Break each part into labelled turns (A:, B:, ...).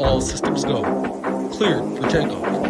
A: All systems go. Cleared for takeoff.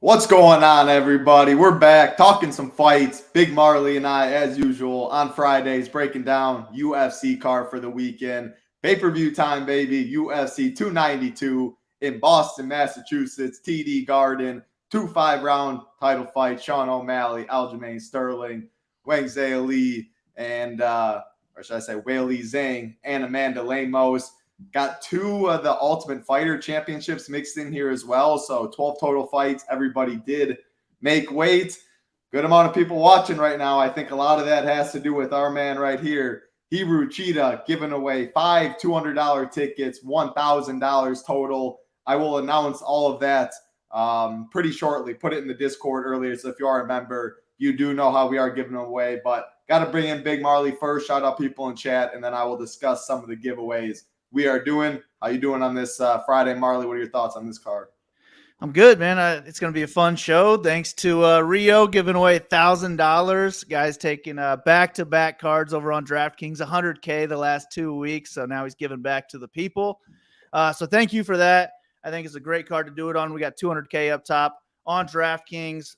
B: What's going on, everybody? We're back talking some fights. Big Marley and I, as usual, on Fridays, breaking down UFC card for the weekend. Pay-per-view time, baby. UFC 292 in Boston, Massachusetts, TD Garden. 2 5-round title fights. Sean O'Malley, Aljamain Sterling, Wang Zhao Li, and, or should I say, Weili Zhang, and Amanda Lemos. Got 2 of the Ultimate Fighter championships mixed in here as well. So 12 total fights. Everybody did make weight. Good amount of people watching right now. I think a lot of that has to do with our man right here, Hebrew Cheetah, giving away 5 $200 tickets, $1,000 total. I will announce all of that pretty shortly. Put it in the Discord earlier. So if you are a member, you do know how we are giving them away. But got to bring in Big Marley first. Shout out people in chat, and then I will discuss some of the giveaways we are doing. How you doing on this Friday, Marley? What are your thoughts on this card?
C: I'm good, man. It's going to be a fun show. Thanks to Rio giving away $1,000. Guys taking back-to-back cards over on DraftKings, $100K the last 2 weeks. So now he's giving back to the people. So thank you for that. I think it's a great card to do it on. We got $200K up top on DraftKings.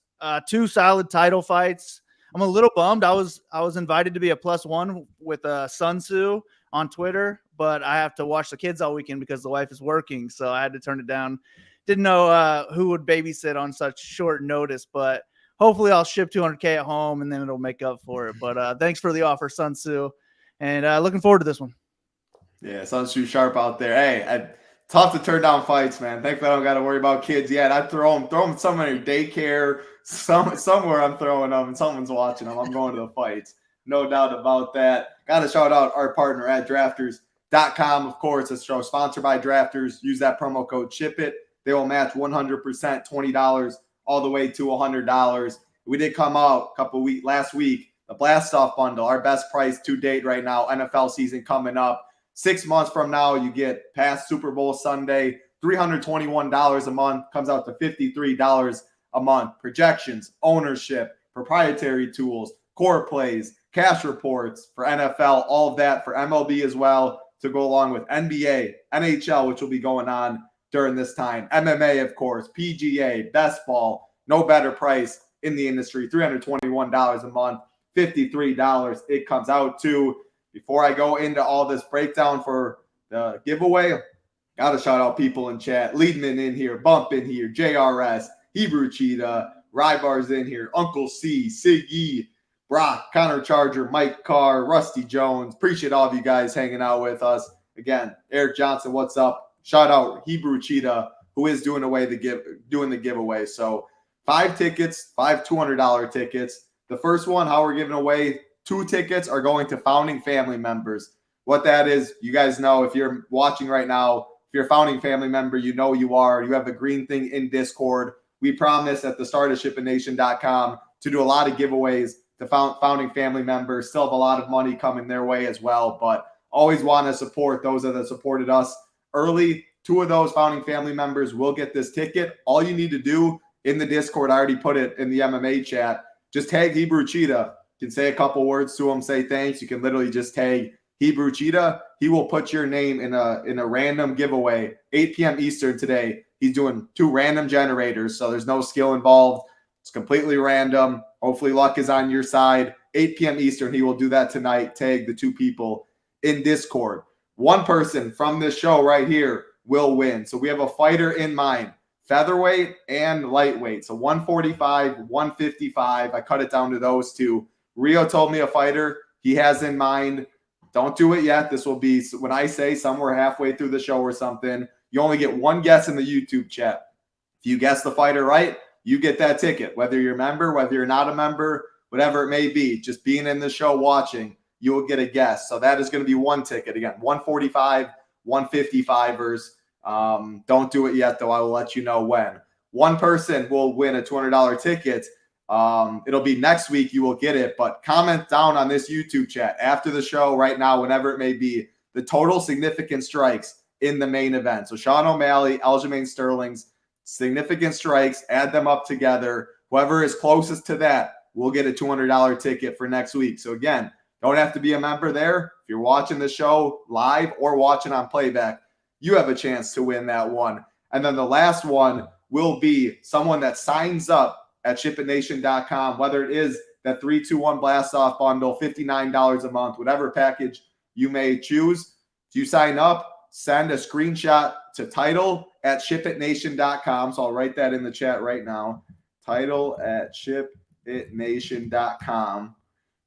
C: 2 solid title fights. I'm a little bummed. I was invited to be a +1 with Sun Tzu on Twitter, but I have to watch the kids all weekend because the wife is working, so I had to turn it down. Didn't know who would babysit on such short notice, but hopefully I'll ship $200K at home, and then it'll make up for it. But thanks for the offer, Sun Tzu, and looking forward to this one.
B: Yeah, Sun Tzu sharp out there. Hey, tough to turn down fights, man. Thankfully I don't got to worry about kids yet. I'd throw them somewhere in daycare, somewhere I'm throwing them, and someone's watching them. I'm going to the fights. No doubt about that. Got to shout out our partner at drafters.com. Of course, this show sponsored by Drafters. Use that promo code SHIPIT. They will match 100%, $20 all the way to $100. We did come out last week, the Blast Off bundle, our best price to date right now. NFL season coming up. 6 months from now, you get past Super Bowl Sunday, $321 a month, comes out to $53 a month. Projections, ownership, proprietary tools, core plays, cash reports for NFL, all of that for MLB as well, to go along with NBA, NHL, which will be going on during this time. MMA, of course, PGA, best ball, no better price in the industry, $321 a month, $53 it comes out to. Before I go into all this breakdown for the giveaway, got to shout out people in chat. Leadman in here, Bump in here, JRS, Hebrew Cheetah, Rybar's in here, Uncle C, Siggy, Brock, Connor Charger, Mike Carr, Rusty Jones. Appreciate all of you guys hanging out with us. Again, Eric Johnson, what's up? Shout out Hebrew Cheetah, who is doing the giveaway. So 5 tickets, 5 $200 tickets. The first one, how we're giving away 2 tickets, are going to founding family members. What that is, you guys know, if you're watching right now, if you're a founding family member, you know you are. You have the green thing in Discord. We promise at the start of ShipItNation.com to do a lot of giveaways to founding family members. Still have a lot of money coming their way as well, but always want to support those that have supported us early. 2 of those founding family members will get this ticket. All you need to do in the Discord, I already put it in the MMA chat, just tag Hebrew Cheetah. You can say a couple words to him, say thanks. You can literally just tag Hebrew Cheetah. He will put your name in a random giveaway, 8 p.m. Eastern today. He's doing 2 random generators, so there's no skill involved. It's completely random. Hopefully luck is on your side. 8 p.m. Eastern, he will do that tonight. Tag the 2 people in Discord. 1 person from this show right here will win. So we have a fighter in mind, featherweight and lightweight. So 145, 155. I cut it down to those 2. Rio told me a fighter he has in mind. Don't do it yet. This will be, when I say, somewhere halfway through the show or something. You only get 1 guess in the YouTube chat. If you guess the fighter right, you get that ticket. Whether you're a member, whether you're not a member, whatever it may be, just being in the show watching, you will get a guess. So that is going to be 1 ticket. Again, 145, 155ers. Don't do it yet, though. I will let you know when. One person will win a $200 ticket. It'll be next week. You will get it, but comment down on this YouTube chat after the show right now, whenever it may be, the total significant strikes in the main event. So Sean O'Malley, Aljamain Sterling's significant strikes, add them up together. Whoever is closest to that will get a $200 ticket for next week. So again, don't have to be a member there. If you're watching the show live or watching on playback, you have a chance to win that one. And then the last one will be someone that signs up at SHIPITNation.com, whether it is that 3-2-1 blast off bundle, $59 a month, whatever package you may choose. If you sign up, send a screenshot to title at SHIPITNation.com. So I'll write that in the chat right now. Title at SHIPITNation.com.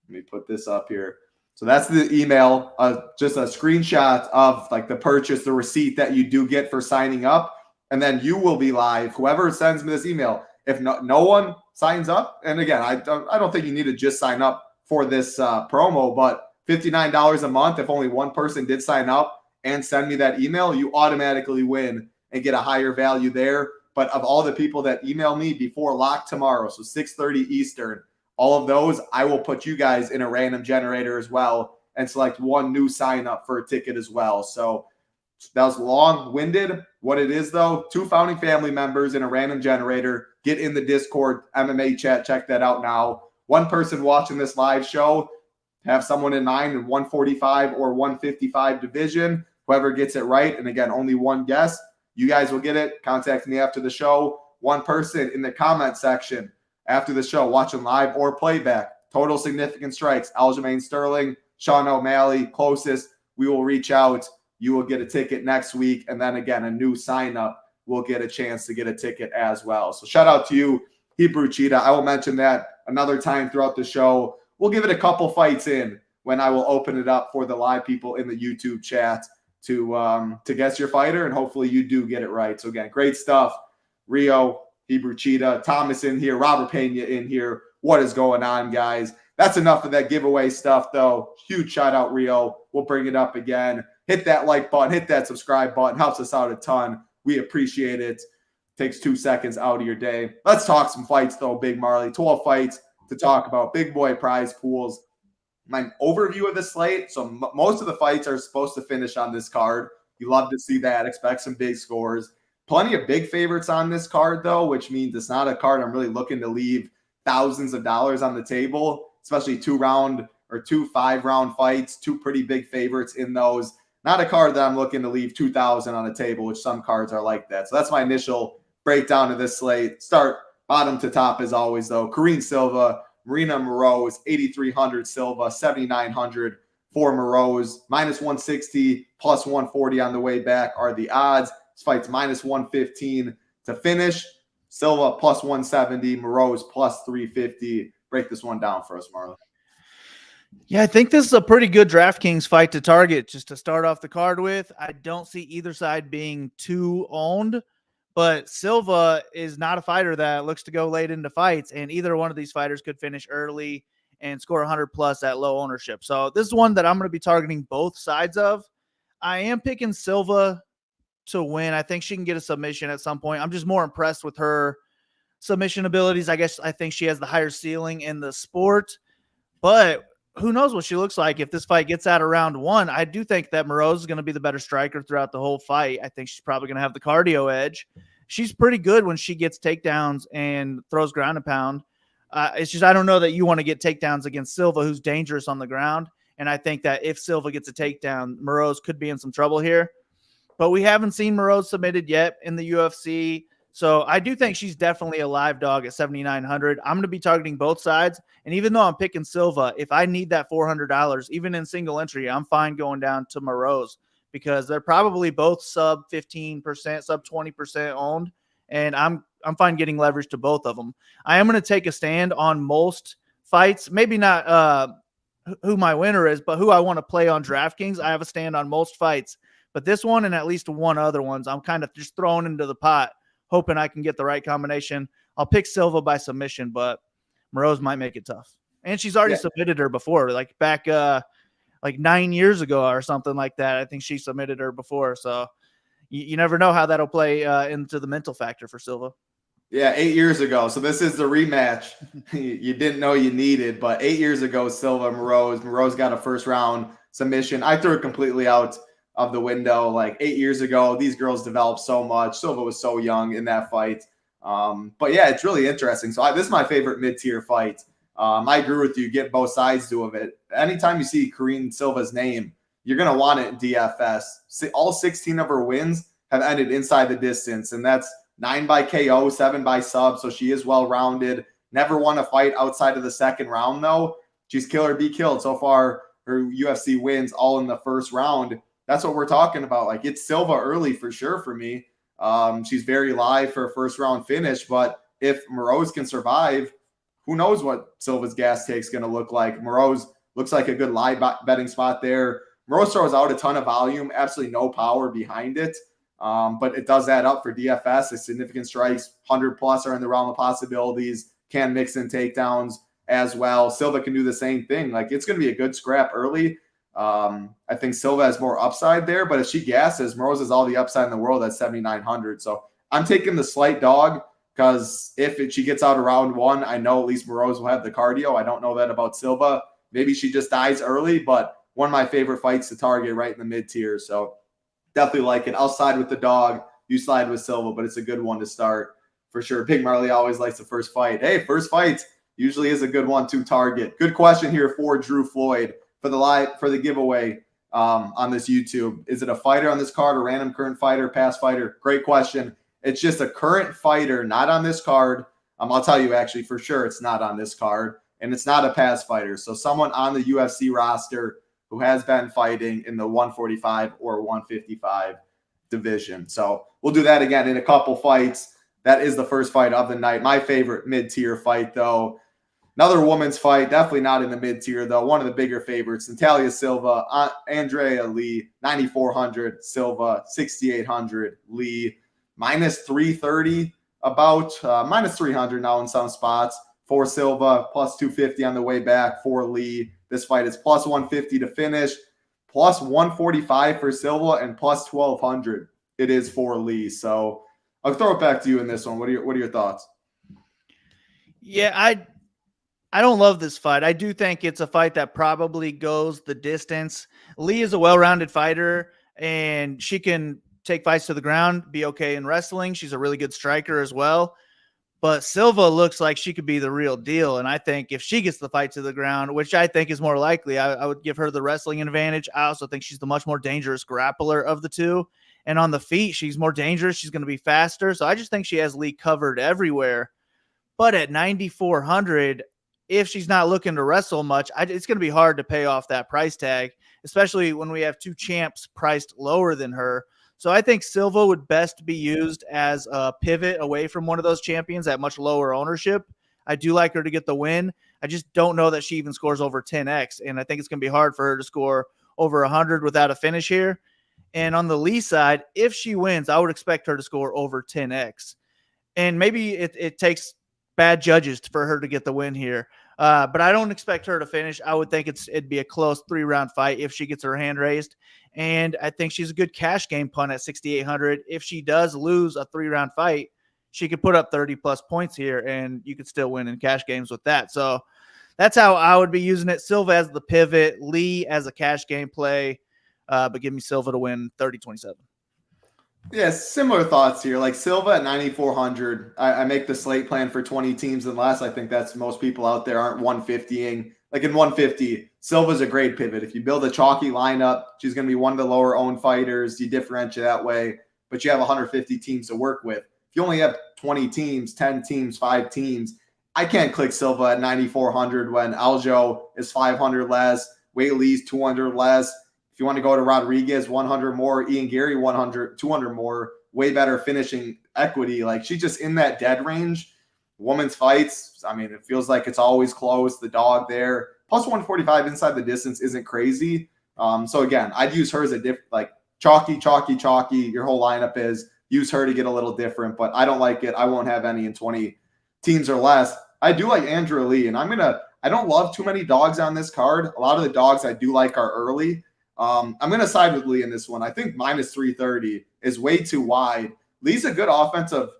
B: Let me put this up here. So that's the email, just a screenshot of like the purchase, the receipt that you do get for signing up. And then you will be live. Whoever sends me this email, if no one signs up, and again, I don't think you need to just sign up for this promo, but $59 a month, if only one person did sign up and send me that email, you automatically win and get a higher value there. But of all the people that email me before lock tomorrow, so 6:30 Eastern, all of those, I will put you guys in a random generator as well and select one new sign up for a ticket as well. So that was long-winded. What it is, though, 2 founding family members in a random generator. Get in the Discord MMA chat. Check that out now. One person watching this live show, have someone in mind in 145 or 155 division. Whoever gets it right, and again, only one guess, you guys will get it. Contact me after the show. One person in the comment section after the show, watching live or playback. Total significant strikes, Aljamain Sterling, Sean O'Malley, closest. We will reach out. You will get a ticket next week. And then again, a new sign up will get a chance to get a ticket as well. So shout out to you, Hebrew Cheetah. I will mention that another time throughout the show. We'll give it a couple fights in when I will open it up for the live people in the YouTube chat to guess your fighter. And hopefully you do get it right. So again, great stuff. Rio, Hebrew Cheetah, Thomas in here, Robert Pena in here. What is going on, guys? That's enough of that giveaway stuff, though. Huge shout out, Rio. We'll bring it up again. Hit that like button, hit that subscribe button. Helps us out a ton. We appreciate it. Takes 2 seconds out of your day. Let's talk some fights, though, Big Marley. 12 fights to talk about. Big boy prize pools. My overview of the slate. So most of the fights are supposed to finish on this card. You love to see that. Expect some big scores. Plenty of big favorites on this card, though, which means it's not a card I'm really looking to leave thousands of dollars on the table, especially 2 5-round fights, 2 pretty big favorites in those. Not a card that I'm looking to leave 2,000 on the table, which some cards are like that. So that's my initial breakdown of this slate. Start bottom to top as always, though. Kareem Silva, Marina Morose, 8,300 Silva, 7,900 for Morose. Minus 160, plus 140 on the way back are the odds. This fight's minus 115 to finish. Silva plus 170, Morose plus 350. Break this one down for us, Marley.
C: Yeah, I think this is a pretty good DraftKings fight to target just to start off the card with. I don't see either side being too owned, but Silva is not a fighter that looks to go late into fights, and either one of these fighters could finish early and score 100 plus at low ownership. So this is one that I'm going to be targeting both sides of. I am picking Silva to win. I think she can get a submission at some point. I'm just more impressed with her submission abilities. I think she has the higher ceiling in the sport, but who knows what she looks like if this fight gets out of round 1. I do think that Morose is going to be the better striker throughout the whole fight. I think she's probably going to have the cardio edge. She's pretty good when she gets takedowns and throws ground and pound. It's just I don't know that you want to get takedowns against Silva, who's dangerous on the ground. And I think that if Silva gets a takedown, Morose could be in some trouble here. But we haven't seen Morose submitted yet in the UFC. So I do think she's definitely a live dog at 7,900. I'm going to be targeting both sides. And even though I'm picking Silva, if I need that $400, even in single entry, I'm fine going down to Morose because they're probably both sub 15%, sub 20% owned. And I'm fine getting leverage to both of them. I am going to take a stand on most fights. Maybe not who my winner is, but who I want to play on DraftKings. I have a stand on most fights. But this one and at least one other ones, I'm kind of just throwing into the pot, hoping I can get the right combination. I'll pick Silva by submission, but Morose might make it tough. And she's already submitted her before, like back like 9 years ago or something like that. I think she submitted her before. So you never know how that'll play into the mental factor for Silva.
B: Yeah, 8 years ago. So this is the rematch you didn't know you needed. But 8 years ago, Silva, Morose got a first round submission. I threw it completely out of the window. Like 8 years ago, these girls developed so much. Silva was so young in that fight. But yeah, it's really interesting. So this is my favorite mid-tier fight. I agree with you. Get both sides to it. Anytime you see Karine Silva's name, you're going to want it in DFS. All 16 of her wins have ended inside the distance, and that's 9 by KO, 7 by sub, so she is well-rounded. Never won a fight outside of the second round, though. She's kill or be killed. So far, her UFC wins all in the first round. That's what we're talking about. Like, it's Silva early for sure for me. She's very live for a first-round finish, but if Morose can survive, who knows what Silva's gas take's going to look like. Morose looks like a good live betting spot there. Morose throws out a ton of volume, absolutely no power behind it. But it does add up for DFS. The significant strikes, 100 plus are in the realm of possibilities, can mix in takedowns as well. Silva can do the same thing. Like, it's going to be a good scrap early. I think Silva has more upside there, but if she gasses, Morose has all the upside in the world at 7,900. So I'm taking the slight dog because if she gets out of round one, I know at least Morose will have the cardio. I don't know that about Silva. Maybe she just dies early, but one of my favorite fights to target right in the mid-tier. So definitely like it. I'll side with the dog. You slide with Silva, but it's a good one to start for sure. Big Marley always likes the first fight. Hey, first fight usually is a good one to target. Good question here for Drew Floyd for the giveaway on this YouTube. Is it a fighter on this card, a random current fighter, past fighter? Great question. It's just a current fighter, not on this card. I'll tell you actually for sure it's not on this card, and it's not a past fighter. So someone on the UFC roster who has been fighting in the 145 or 155 division. So we'll do that again in a couple fights. That is the first fight of the night. My favorite mid-tier fight, though. Another woman's fight, definitely not in the mid-tier, though. One of the bigger favorites, Natalia Silva, Andrea Lee, 9,400, Silva, 6,800, Lee, minus 330, about minus 300 now in some spots for Silva, plus 250 on the way back for Lee. This fight is plus 150 to finish, plus 145 for Silva, and plus 1,200 it is for Lee. So I'll throw it back to you in this one. What are your thoughts?
C: Yeah, I don't love this fight. I do think it's a fight that probably goes the distance. Lee is a well-rounded fighter, and she can take fights to the ground, be okay in wrestling. She's a really good striker as well. But Silva looks like she could be the real deal. And I think if she gets the fight to the ground, which I think is more likely, I would give her the wrestling advantage. I also think she's the much more dangerous grappler of the two. And on the feet, she's more dangerous. She's going to be faster. So I just think she has Lee covered everywhere. But at 9,400, if she's not looking to wrestle much, it's going to be hard to pay off that price tag, especially when we have two champs priced lower than her. So I think Silva would best be used as a pivot away from one of those champions at much lower ownership. I do like her to get the win. I just don't know that she even scores over 10x, and I think it's going to be hard for her to score over 100 without a finish here. And on the Lee side, if she wins, I would expect her to score over 10x. And maybe it takes bad judges for her to get the win here. But I don't expect her to finish. I would think it'd be a close 3-round fight if she gets her hand raised. And I think she's a good cash game punt at 6,800. If she does lose a 3-round fight, she could put up 30-plus points here, and you could still win in cash games with that. So that's how I would be using it. Silva as the pivot, Lee as a cash game play, but give me Silva to win 30-27.
B: Yeah, similar thoughts here. Like Silva at 9,400, I make the slate plan for 20 teams and less. I think that's most people out there aren't 150ing. Like in 150, Silva's a great pivot. If you build a chalky lineup, she's going to be one of the lower owned fighters. You differentiate that way, but you have 150 teams to work with. If you only have 20 teams, 10 teams, 5 teams, I can't click Silva at 9,400 when Aljo is 500 less, Whaley's 200 less. If you want to go to Rodriguez, 100 more, Ian Gary, 100, 200 more, way better finishing equity. Like she's just in that dead range. Women's fights, I mean, it feels like it's always close. The dog there, plus 145 inside the distance isn't crazy. So again, I'd use her as a like chalky. Your whole lineup is use her to get a little different, but I don't like it. I won't have any in 20 teams or less. I do like Andrea Lee, and I don't love too many dogs on this card. A lot of the dogs I do like are early. I'm going to side with Lee in this one. I think minus 330 is way too wide. Lee's a good offensive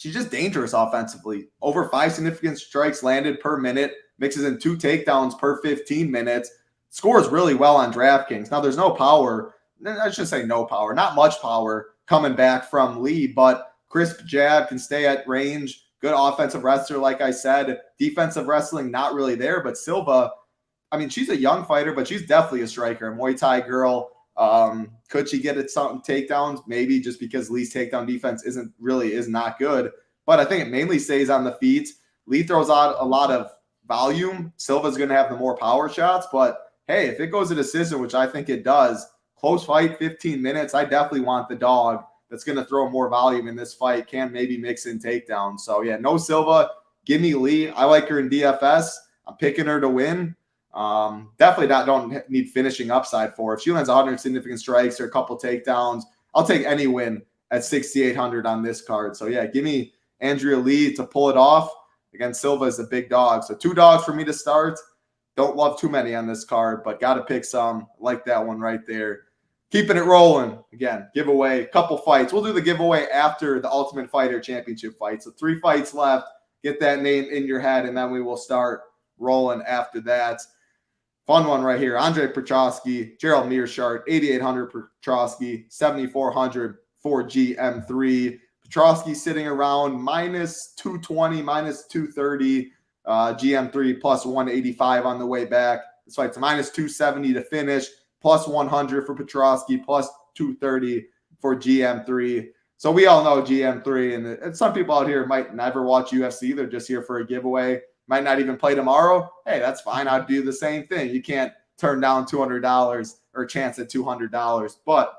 B: she's just dangerous offensively. Over 5 significant strikes landed per minute, mixes in 2 takedowns per 15 minutes, scores really well on DraftKings. Now, there's no power. I should say no power, not much power coming back from Lee, but crisp jab, can stay at range, good offensive wrestler, like I said. Defensive wrestling, not really there, but Silva, I mean, she's a young fighter, but she's definitely a striker, a Muay Thai girl. Could she get at some takedowns? Maybe, just because Lee's takedown defense is not good. But I think it mainly stays on the feet. Lee throws out a lot of volume. Silva's going to have the more power shots. But hey, if it goes to decision, which I think it does, close fight, 15 minutes, I definitely want the dog that's going to throw more volume in this fight, can maybe mix in takedowns. So yeah, no Silva. Give me Lee. I like her in DFS. I'm picking her to win. Definitely don't need finishing upside for. If she lands 100 significant strikes or a couple takedowns, I'll take any win at 6,800 on this card. So yeah, give me Andrea Lee to pull it off. Again, Silva is a big dog. So 2 dogs for me to start. Don't love too many on this card, but got to pick some. Like that one right there. Keeping it rolling. Again, giveaway, couple fights. We'll do the giveaway after the Ultimate Fighter Championship fight. So 3 fights left. Get that name in your head, and then we will start rolling after that. Fun one right here. Andre Prachowski, Gerald Meerschaert, 8,800 Prachowski, 7,400 for GM3. Prachowski sitting around minus 220, minus 230. GM3 plus 185 on the way back. This fight's minus 270 to finish, plus 100 for Prachowski, plus 230 for GM3. So we all know GM3, and some people out here might never watch UFC. They're just here for a giveaway. Might not even play tomorrow. Hey, that's fine. I'd do the same thing. You can't turn down $200 or chance at $200. But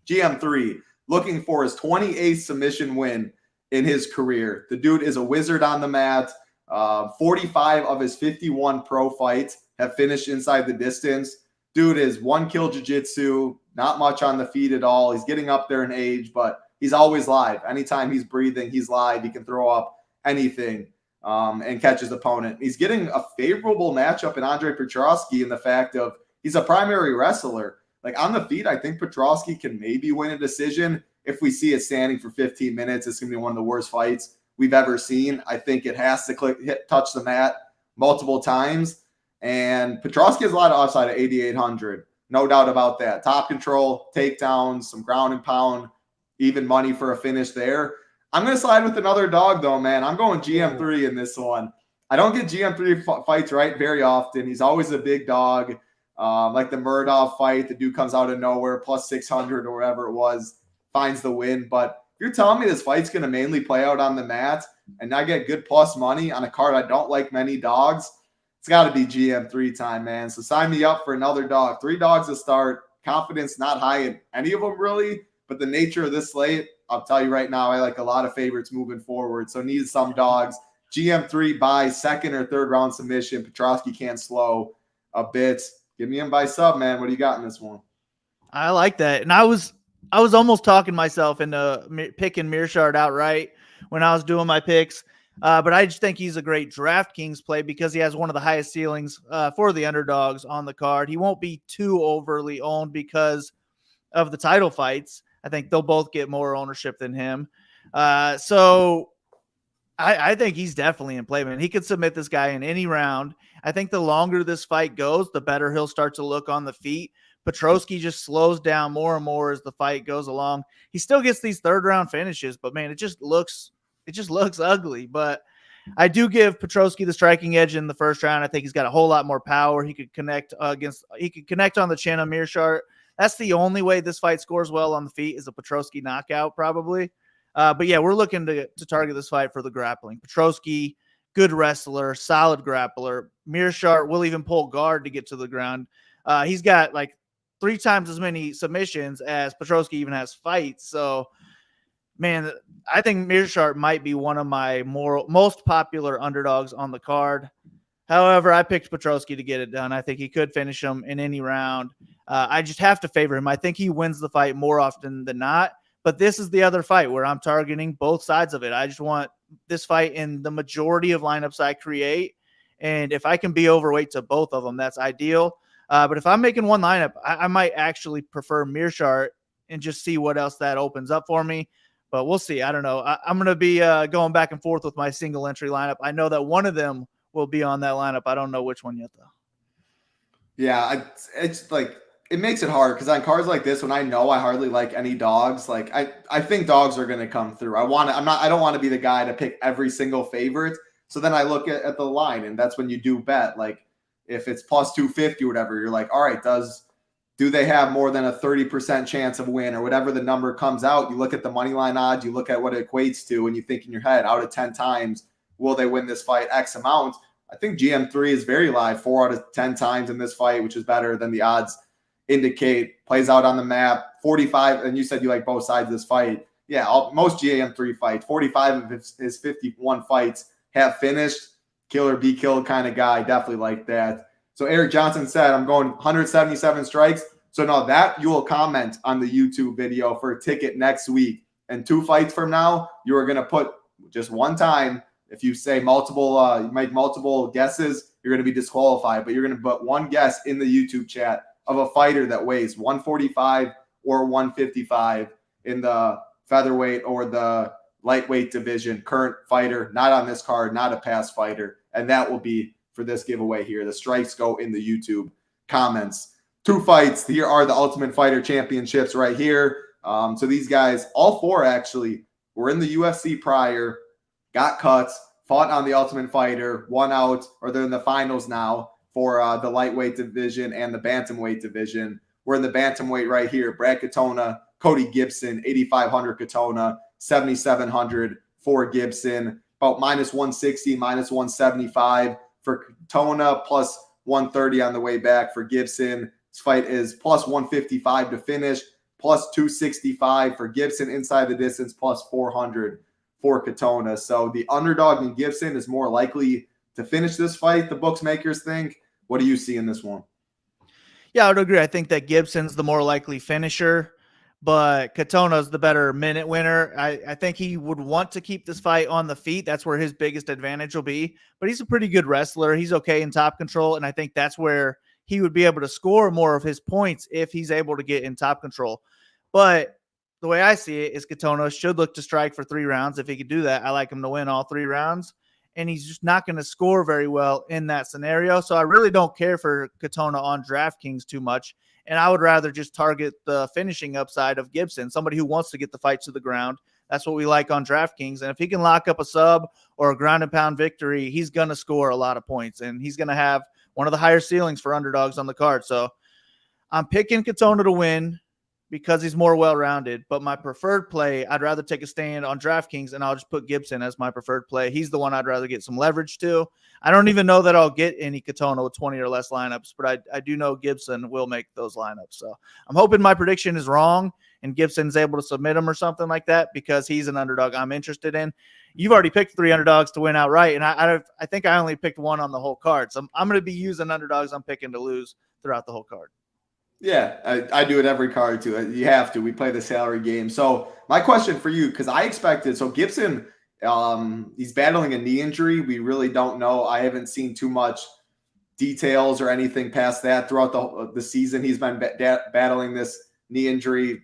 B: GM3, looking for his 28th submission win in his career. The dude is a wizard on the mat. 45 of his 51 pro fights have finished inside the distance. Dude is one kill jiu-jitsu, not much on the feet at all. He's getting up there in age, but he's always live. Anytime he's breathing, he's live. He can throw up anything and catch his opponent. He's getting a favorable matchup in Andre Prachowski in the fact of he's a primary wrestler. Like on the feet, I think Prachowski can maybe win a decision. If we see it standing for 15 minutes, it's going to be one of the worst fights we've ever seen. I think it has to touch the mat multiple times. And Prachowski has a lot of upside at 8,800. No doubt about that. Top control, takedowns, some ground and pound, even money for a finish there. I'm going to slide with another dog, though, man. I'm going GM3 in this one. I don't get GM3 fights right very often. He's always a big dog. Like the Murdoch fight, the dude comes out of nowhere, plus 600 or whatever it was, finds the win. But if you're telling me this fight's going to mainly play out on the mat and I get good plus money on a card I don't like many dogs, it's got to be GM3 time, man. So sign me up for another dog. 3 dogs to start. Confidence not high in any of them, really. But the nature of this slate, I'll tell you right now, I like a lot of favorites moving forward. So need some dogs. GM3 by second or third round submission. Prachowski can't slow a bit. Give me him by sub, man. What do you got in this one?
C: I like that. And I was almost talking myself into picking Meerschaert outright when I was doing my picks. But I just think he's a great DraftKings play because he has one of the highest ceilings for the underdogs on the card. He won't be too overly owned because of the title fights. I think they'll both get more ownership than him. So I think he's definitely in play, man. He could submit this guy in any round. I think the longer this fight goes, the better he'll start to look on the feet. Prachowski just slows down more and more as the fight goes along. He still gets these third round finishes, but man, it just looks ugly. But I do give Prachowski the striking edge in the first round. I think he's got a whole lot more power. He could connect on the chin of Meerschaert. That's the only way this fight scores well on the feet is a Prachowski knockout, probably. But yeah, we're looking to target this fight for the grappling. Prachowski, good wrestler, solid grappler. Meerschaert will even pull guard to get to the ground. He's got like 3 times as many submissions as Prachowski even has fights. So, man, I think Meerschaert might be one of my most popular underdogs on the card. However, I picked Prachowski to get it done. I think he could finish him in any round. I just have to favor him. I think he wins the fight more often than not. But this is the other fight where I'm targeting both sides of it. I just want this fight in the majority of lineups I create. And if I can be overweight to both of them, that's ideal. But if I'm making one lineup, I might actually prefer Meerschaert and just see what else that opens up for me. But we'll see. I don't know. I'm going to be going back and forth with my single entry lineup. I know that one of them will be on that lineup. I don't know which one yet, though.
B: Yeah, it's like it makes it hard because on cards like this, when I know I hardly like any dogs, like I think dogs are going to come through. I don't want to be the guy to pick every single favorite. So then I look at the line, and that's when you do bet. Like if it's plus 250 or whatever, you're like, all right, do they have more than a 30% chance of win or whatever the number comes out? You look at the money line odds, you look at what it equates to, and you think in your head, out of 10 times, will they win this fight X amount? I think GM3 is very live 4 out of 10 times in this fight, which is better than the odds indicate. Plays out on the map. 45, and you said you like both sides of this fight. Yeah, most GM3 fights, 45 of his 51 fights have finished. Kill or be killed kind of guy. Definitely like that. So Eric Johnson said, I'm going 177 strikes. So now that you will comment on the YouTube video for a ticket next week. And 2 fights from now, you are going to put just one time. If you say multiple, you make multiple guesses, you're going to be disqualified. But you're going to put one guess in the YouTube chat of a fighter that weighs 145 or 155 in the featherweight or the lightweight division. Current fighter, not on this card, not a past fighter. And that will be for this giveaway here. The strikes go in the YouTube comments. 2 fights. Here are the Ultimate Fighter Championships right here. So these guys, all 4 actually, were in the UFC prior, got cuts, fought on the Ultimate Fighter, won out, or they're in the finals now for the lightweight division and the bantamweight division. We're in the bantamweight right here. Brad Katona, Cody Gibson, 8,500 Katona, 7,700 for Gibson, about minus 160, minus 175 for Katona, plus 130 on the way back for Gibson. This fight is plus 155 to finish, plus 265 for Gibson inside the distance, plus 400 for Katona. So the underdog in Gibson is more likely to finish this fight, the bookmakers think. What do you see in this one?
C: Yeah, I would agree. I think that Gibson's the more likely finisher, but Katona's the better minute winner. I think he would want to keep this fight on the feet. That's where his biggest advantage will be. But he's a pretty good wrestler. He's okay in top control, and I think that's where he would be able to score more of his points if he's able to get in top control. But the way I see it is Katona should look to strike for 3 rounds. If he could do that, I like him to win all 3 rounds. And he's just not going to score very well in that scenario. So I really don't care for Katona on DraftKings too much. And I would rather just target the finishing upside of Gibson, somebody who wants to get the fight to the ground. That's what we like on DraftKings. And if he can lock up a sub or a ground and pound victory, he's going to score a lot of points. And he's going to have one of the higher ceilings for underdogs on the card. So I'm picking Katona to win because he's more well-rounded. But my preferred play, I'd rather take a stand on DraftKings, and I'll just put Gibson as my preferred play. He's the one I'd rather get some leverage to. I don't even know that I'll get any Katona with 20 or less lineups, but I do know Gibson will make those lineups. So I'm hoping my prediction is wrong and Gibson's able to submit him or something like that because he's an underdog I'm interested in. You've already picked 3 underdogs to win outright, and I think I only picked 1 on the whole card. So I'm going to be using underdogs I'm picking to lose throughout the whole card.
B: Yeah, I do it every card too. You have to. We play the salary game. So my question for you, because I expected, so Gibson, he's battling a knee injury. We really don't know. I haven't seen too much details or anything past that throughout the season. He's been battling this knee injury.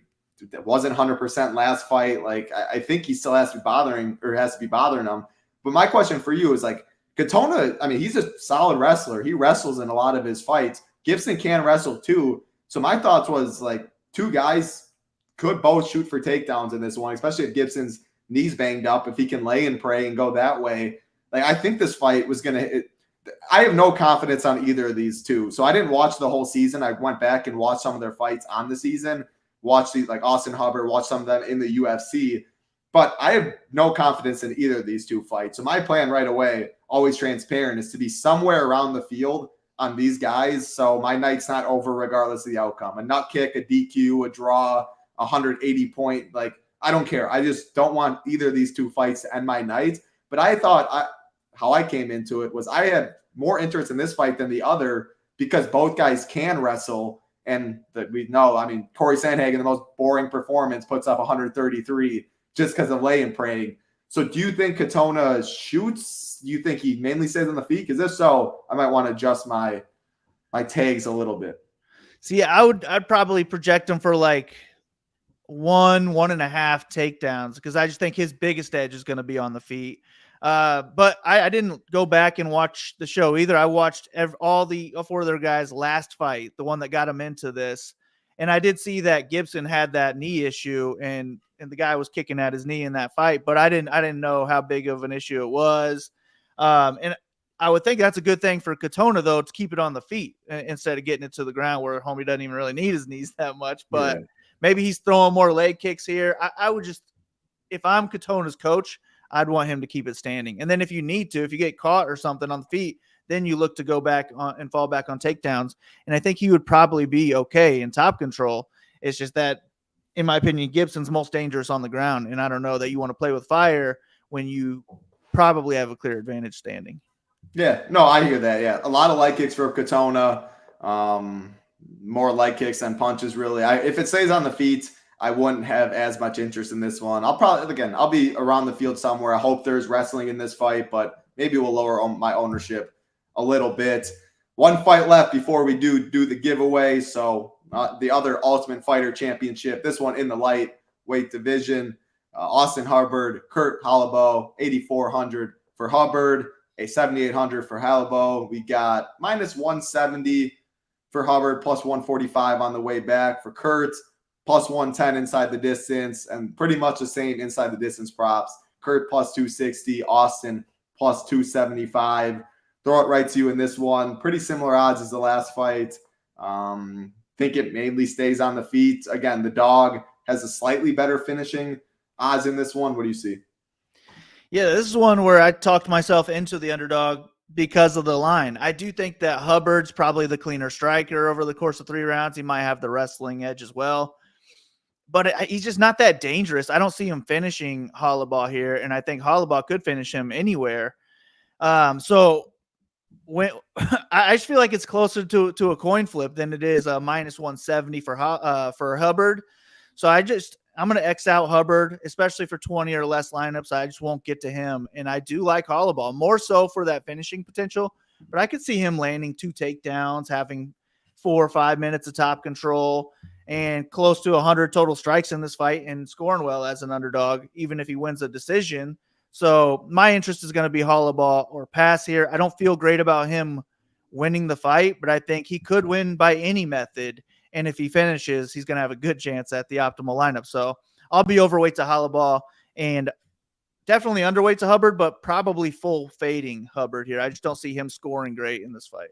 B: That wasn't 100% last fight. Like I think he still has to be bothering him. But my question for you is like Katona. I mean, he's a solid wrestler. He wrestles in a lot of his fights. Gibson can wrestle too. So my thoughts was like 2 guys could both shoot for takedowns in this one, especially if Gibson's knees banged up. If he can lay and pray and go that way, like I think this fight was going to – I have no confidence on either of these 2. So I didn't watch the whole season. I went back and watched some of their fights on the season, watched these like Austin Hubbard, watched some of them in the UFC. But I have no confidence in either of these 2 fights. So my plan right away, always transparent, is to be somewhere around the field on these guys, so my night's not over regardless of the outcome. A nut kick, a DQ, a draw, 180 point, like I don't care. I just don't want either of these 2 fights to end my night. But I thought how I came into it was I had more interest in this fight than the other because both guys can wrestle, and that we know. I mean, Corey Sandhagen, the most boring performance, puts up 133 just because of lay and praying. So do you think Katona shoots? Do you think he mainly stays on the feet? Because if so, I might want to adjust my tags a little bit.
C: See, I'd probably project him for like one and a half takedowns, because I just think his biggest edge is going to be on the feet. But I didn't go back and watch the show either. I watched all four of their guys' last fight, the one that got him into this. And I did see that Gibson had that knee issue, and the guy was kicking at his knee in that fight, but I didn't know how big of an issue it was. And I would think that's a good thing for Katona, though, to keep it on the feet instead of getting it to the ground where homie doesn't even really need his knees that much. But maybe he's throwing more leg kicks here. I would just, if I'm Katona's coach, I'd want him to keep it standing. And then if you need to, if you get caught or something on the feet, then you look to go back on and fall back on takedowns. And I think he would probably be okay in top control. It's just that, in my opinion, Gibson's most dangerous on the ground. And I don't know that you want to play with fire when you probably have a clear advantage standing.
B: Yeah, no, I hear that. Yeah, a lot of leg kicks for Katona. More leg kicks than punches, really. If it stays on the feet, I wouldn't have as much interest in this one. I'll be around the field somewhere. I hope there's wrestling in this fight, but maybe we'll lower my ownership a little bit. One fight left before we do the giveaway. So the other Ultimate Fighter Championship, this one in the lightweight division. Austin Hubbard, Kurt Hollabaugh, 8,400 for Hubbard, a 7,800 for Hollabaugh. We got minus 170 for Hubbard, plus 145 on the way back for Kurt, plus 110 inside the distance, and pretty much the same inside the distance props. Kurt plus 260, Austin plus 275. Throw it right to you in this one. Pretty similar odds as the last fight. Think it mainly stays on the feet. Again, the dog has a slightly better finishing odds in this one. What do you see?
C: Yeah, this is one where I talked myself into the underdog because of the line. I do think that Hubbard's probably the cleaner striker over the course of 3 rounds. He might have the wrestling edge as well. But he's just not that dangerous. I don't see him finishing Hollabaugh here, and I think Hollabaugh could finish him anywhere. So when I just feel like it's closer to a coin flip than it is a minus 170 for Hubbard. So I'm going to X out Hubbard, especially for 20 or less lineups. I just won't get to him. And I do like Hollabaugh, more so for that finishing potential. But I could see him landing 2 takedowns, having 4 or 5 minutes of top control, and close to 100 total strikes in this fight, and scoring well as an underdog, even if he wins a decision. So my interest is going to be Hollabaugh or pass here. I don't feel great about him winning the fight, but I think he could win by any method. And if he finishes, he's going to have a good chance at the optimal lineup. So I'll be overweight to Hollabaugh and definitely underweight to Hubbard, but probably full fading Hubbard here. I just don't see him scoring great in this fight.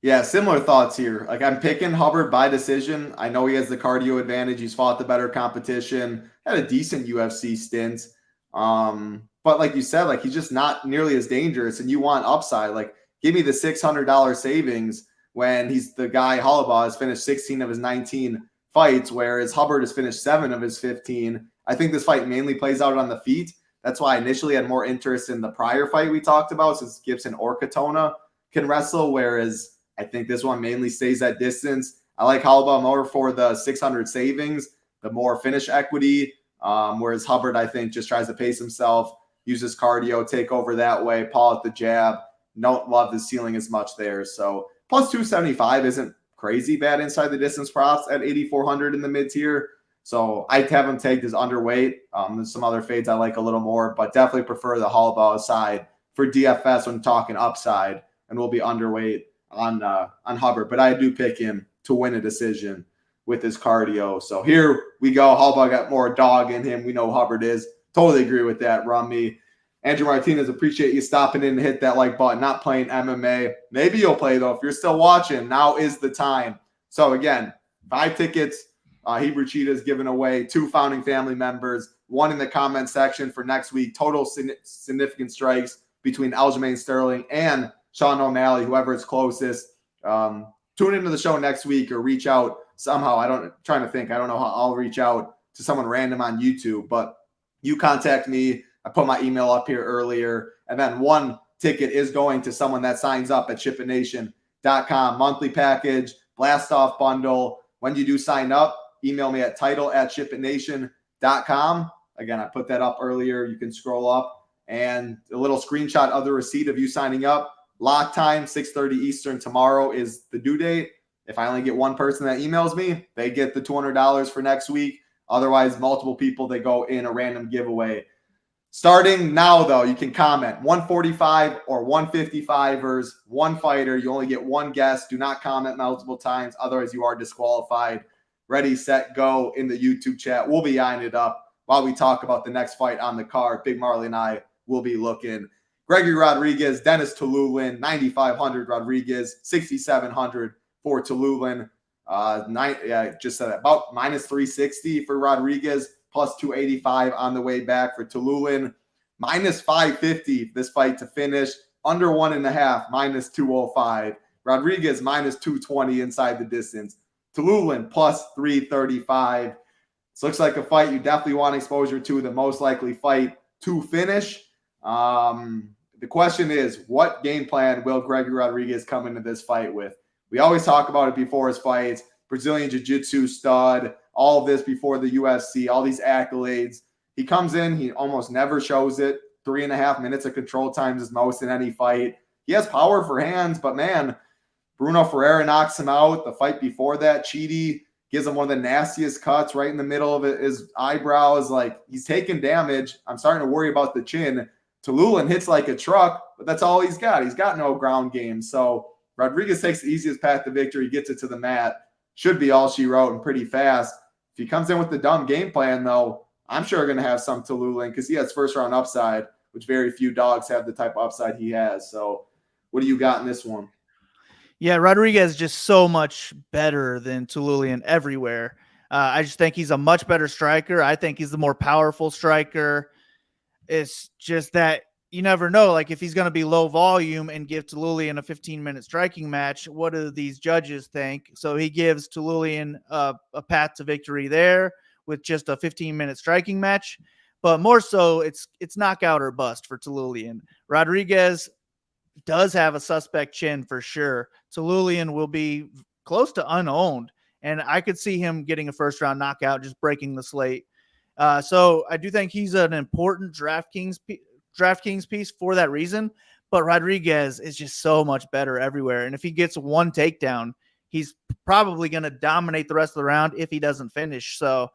B: Yeah, similar thoughts here. Like, I'm picking Hubbard by decision. I know he has the cardio advantage. He's fought the better competition, had a decent UFC stint. But like you said, like, he's just not nearly as dangerous, and you want upside. Like, give me the $600 savings when he's the guy. Hollabaugh has finished 16 of his 19 fights, whereas Hubbard has finished 7 of his 15. I think this fight mainly plays out on the feet. That's why I initially had more interest in the prior fight we talked about, since Gibson or Katona can wrestle, whereas I think this one mainly stays at distance. I like Hollabaugh more for the 600 savings, the more finish equity, whereas Hubbard, I think, just tries to pace himself, uses cardio, take over that way, paw at the jab. Don't love the ceiling as much there. So plus 275 isn't crazy bad inside the distance props at 8,400 in the mid-tier. So I'd have him tagged as underweight. There's some other fades I like a little more, but definitely prefer the Hollabaugh side for DFS when talking upside, and we'll be underweight on Hubbard. But I do pick him to win a decision with his cardio. So here we go. Hollabaugh got more dog in him. We know Hubbard is. Totally agree with that, Rummy. Andrew Martinez, appreciate you stopping in and hit that like button. Not playing MMA. Maybe you'll play, though. If you're still watching, now is the time. So again, 5 tickets. Hebrew Cheetah's giving away 2 founding family members, 1 in the comment section for next week. Total significant strikes between Aljamain Sterling and Sean O'Malley, whoever is closest. Tune into the show next week or reach out somehow. I don't know how I'll reach out to someone random on YouTube, but you contact me. I put my email up here earlier, and then 1 ticket is going to someone that signs up at SHIPITNation.com. Monthly package, blast off bundle. When you do sign up, email me at title@SHIPITNation.com. Again, I put that up earlier. You can scroll up, and a little screenshot of the receipt of you signing up. Lock time, 6:30 Eastern tomorrow is the due date. If I only get 1 person that emails me, they get the $200 for next week. Otherwise, multiple people, they go in a random giveaway. Starting now, though, you can comment 145 or 155ers, one fighter. You only get one guess. Do not comment multiple times. Otherwise, you are disqualified. Ready, set, go in the YouTube chat. We'll be eyeing it up while we talk about the next fight on the card. Big Marley and I will be looking. Gregory Rodriguez, Dennis Talulin, 9,500 Rodriguez, 6,700 for Talulin. Just said about minus 360 for Rodriguez, plus 285 on the way back for Talulin. Minus 550 this fight to finish. Under 1.5, minus 205. Rodriguez minus 220 inside the distance. Talulin plus 335. This looks like a fight you definitely want exposure to, the most likely fight to finish. The question is, what game plan will Gregory Rodriguez come into this fight with? We always talk about it before his fights. Brazilian Jiu-Jitsu stud, all of this before the UFC, all these accolades. He comes in, he almost never shows it. 3.5 minutes of control time is most in any fight. He has power for hands, but man, Bruno Ferreira knocks him out. The fight before that, Chidi gives him one of the nastiest cuts right in the middle of his eyebrows. Like, he's taking damage. I'm starting to worry about the chin. Talulin hits like a truck, but that's all he's got. He's got no ground game. So Rodriguez takes the easiest path to victory, gets it to the mat. Should be all she wrote and pretty fast. If he comes in with the dumb game plan, though, I'm sure going to have some Talulin because he has first-round upside, which very few dogs have the type of upside he has. So what do you got in this one?
C: Yeah, Rodriguez is just so much better than Talulin everywhere. I just think he's a much better striker. I think he's the more powerful striker. It's just that you never know, like, if he's going to be low volume and give Talulin a 15-minute striking match, what do these judges think? So he gives Talulin a path to victory there with just a 15-minute striking match. But more so, it's knockout or bust for Talulin. Rodriguez does have a suspect chin for sure. Talulin will be close to unowned, and I could see him getting a first-round knockout, just breaking the slate. So I do think he's an important DraftKings piece for that reason, but Rodriguez is just so much better everywhere. And if he gets one takedown, he's probably going to dominate the rest of the round if he doesn't finish. So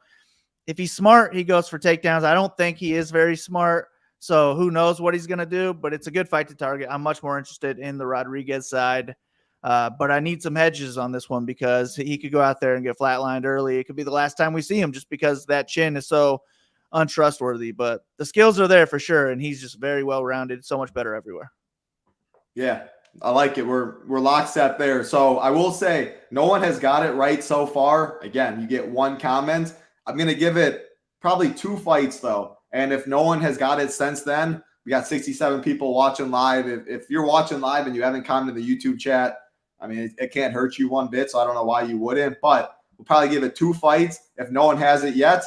C: if he's smart, he goes for takedowns. I don't think he is very smart, so who knows what he's going to do, but it's a good fight to target. I'm much more interested in the Rodriguez side, but I need some hedges on this one because he could go out there and get flatlined early. It could be the last time we see him just because that chin is so untrustworthy, but the skills are there for sure, and he's just very well-rounded, so much better everywhere.
B: Yeah, I like it. We're lockstep there. So I will say no one has got it right so far. Again, you get one comment. I'm going to give it probably 2 fights, though. And if no one has got it since then, we got 67 people watching live. If you're watching live and you haven't commented in the YouTube chat, I mean, it can't hurt you one bit, so I don't know why you wouldn't. But we'll probably give it 2 fights. If no one has it yet,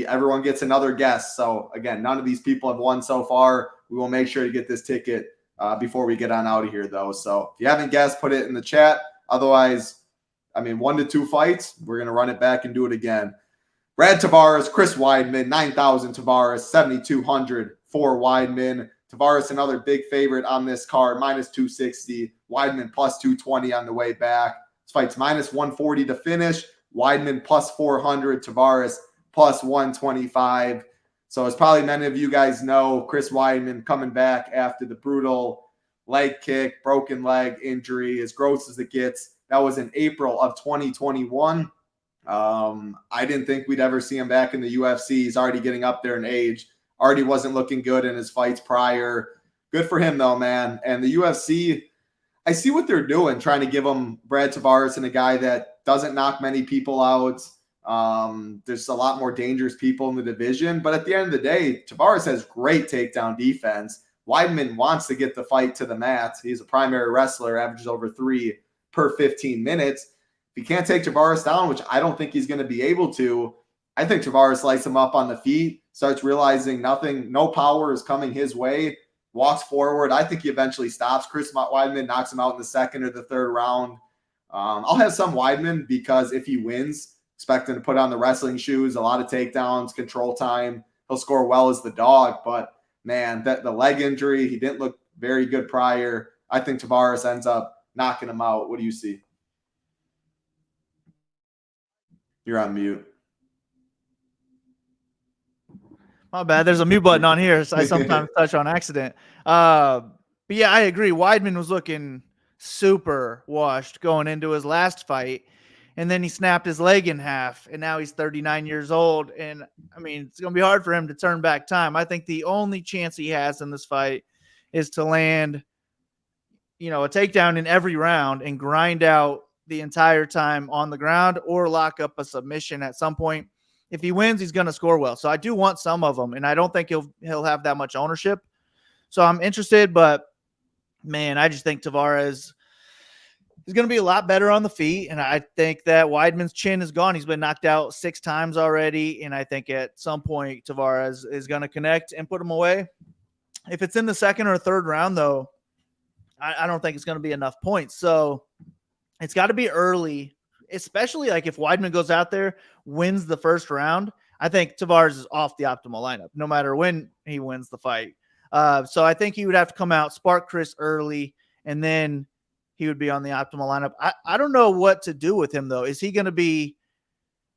B: everyone gets another guess. So, again, none of these people have won so far. We will make sure to get this ticket before we get on out of here, though. So, if you haven't guessed, put it in the chat. Otherwise, I mean, 1 to 2 fights, we're going to run it back and do it again. Brad Tavares, Chris Weidman, 9,000 Tavares, 7,200 for Weidman. Tavares, another big favorite on this card, minus 260. Weidman plus 220 on the way back. This fight's minus 140 to finish. Weidman plus 400. Tavares plus 125. So as probably many of you guys know, Chris Weidman coming back after the brutal leg kick, broken leg injury, as gross as it gets. That was in April of 2021. I didn't think we'd ever see him back in the UFC. He's already getting up there in age. Already wasn't looking good in his fights prior. Good for him, though, man. And the UFC, I see what they're doing, trying to give him Brad Tavares and a guy that doesn't knock many people out. There's a lot more dangerous people in the division. But at the end of the day, Tavares has great takedown defense. Weidman wants to get the fight to the mat. He's a primary wrestler, averages over 3 per 15 minutes. If he can't take Tavares down, which I don't think he's going to be able to, I think Tavares lights him up on the feet, starts realizing no power is coming his way, walks forward. I think he eventually stops. Chris Weidman knocks him out in the 2nd or the 3rd round. I'll have some Weidman because if he wins, expect him to put on the wrestling shoes, a lot of takedowns, control time. He'll score well as the dog. But, man, the leg injury, he didn't look very good prior. I think Tavares ends up knocking him out. What do you see? You're on mute.
C: My bad. There's a mute button on here, so I sometimes touch on accident. But yeah, I agree. Weidman was looking super washed going into his last fight, and then he snapped his leg in half, and now he's 39 years old. And I mean, it's going to be hard for him to turn back time. I think the only chance he has in this fight is to land, a takedown in every round and grind out the entire time on the ground, or lock up a submission at some point. If he wins, he's going to score well. So I do want some of them, and I don't think he'll have that much ownership. So I'm interested, but man, I just think Tavares is going to be a lot better on the feet, and I think that Weidman's chin is gone. He's been knocked out 6 times already, and I think at some point Tavares is going to connect and put him away. If it's in the second or third round, though, I don't think it's going to be enough points. So it's got to be early, especially like if Weidman goes out there, wins the first round. I think Tavares is off the optimal lineup, no matter when he wins the fight. So I think he would have to come out, spark Chris early, and then he would be on the optimal lineup. I don't know what to do with him, though. Is he going to be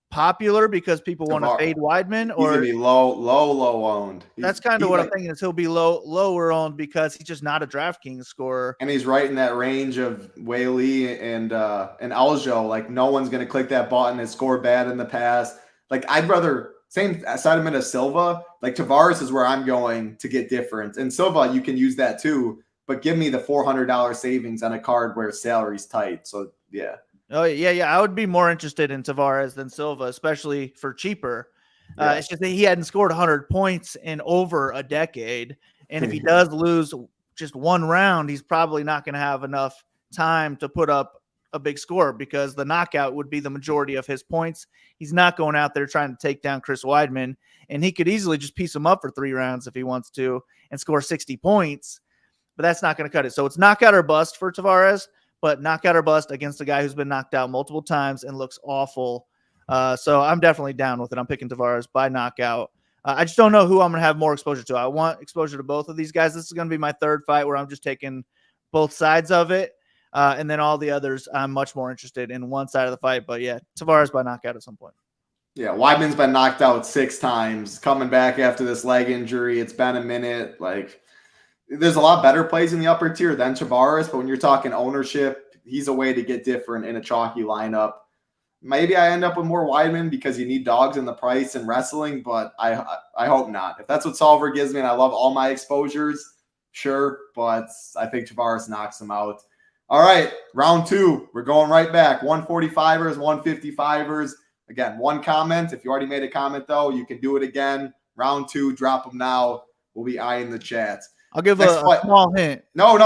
C: popular because people want to fade Weidman, or
B: he's gonna be low owned?
C: That's kind of what I'm thinking, is he'll be lower owned because he's just not a DraftKings scorer,
B: and he's right in that range of Whaley and Aljo. Like, no one's gonna click that button and score bad in the past. Like, I'd rather same sentiment as Silva. Like, Tavares is where I'm going to get different, and Silva you can use that too, but give me the $400 savings on a card where salary's tight. So yeah.
C: Oh, yeah. I would be more interested in Tavares than Silva, especially for cheaper. Yeah. It's just that he hadn't scored 100 points in over a decade. And if he does lose just one round, he's probably not going to have enough time to put up a big score, because the knockout would be the majority of his points. He's not going out there trying to take down Chris Weidman, and he could easily just piece him up for 3 rounds if he wants to and score 60 points. But that's not going to cut it. So it's knockout or bust for Tavares. But knockout or bust against a guy who's been knocked out multiple times and looks awful. So I'm definitely down with it. I'm picking Tavares by knockout. I just don't know who I'm going to have more exposure to. I want exposure to both of these guys. This is going to be my third fight where I'm just taking both sides of it. And then all the others, I'm much more interested in one side of the fight. But yeah, Tavares by knockout at some point.
B: Yeah, Weidman's been knocked out 6 times, coming back after this leg injury. It's been a minute. Like, there's a lot better plays in the upper tier than Tavares, but when you're talking ownership, he's a way to get different in a chalky lineup. Maybe I end up with more Weidman because you need dogs in the price and wrestling, but I hope not. If that's what Solver gives me, and I love all my exposures, sure, but I think Tavares knocks him out. All right, round 2. We're going right back. 145ers, 155ers. Again, one comment. If you already made a comment, though, you can do it again. Round 2, drop them now. We'll be eyeing the chats.
C: I'll give a small hint.
B: No.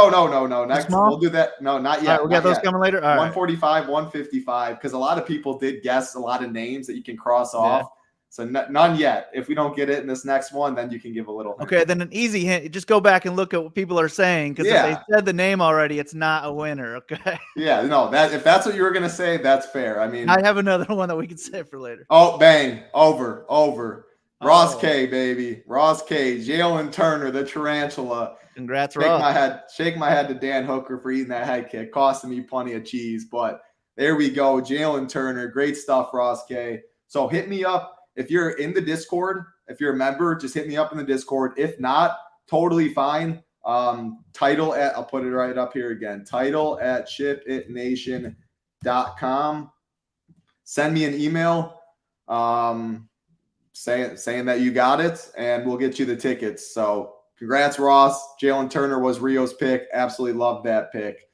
B: Next, we'll do that. No, not yet.
C: All right, we got those coming later. All
B: 145, 155, because a lot of people did guess a lot of names that you can cross off. So none yet. If we don't get it in this next one, then you can give a little hint.
C: Okay, then an easy hint. Just go back and look at what people are saying, because if they said the name already, it's not a winner, okay?
B: Yeah, no, if that's what you were going to say, that's fair. I mean,
C: I have another one that we can say for later.
B: Oh, bang. Over. Ross K, baby. Ross K. Jalen Turner, the tarantula.
C: Congrats, Ross.
B: Shake my head to Dan Hooker for eating that head kick. Costing me plenty of cheese. But there we go. Jalen Turner. Great stuff, Ross K. So hit me up. If you're in the Discord, if you're a member, just hit me up in the Discord. If not, totally fine. Title at, I'll put it right up here again. Title at SHIPITNation.com. Send me an email. Saying that you got it, and we'll get you the tickets. So congrats, Ross. Jalen Turner was Rio's pick. Absolutely loved that pick.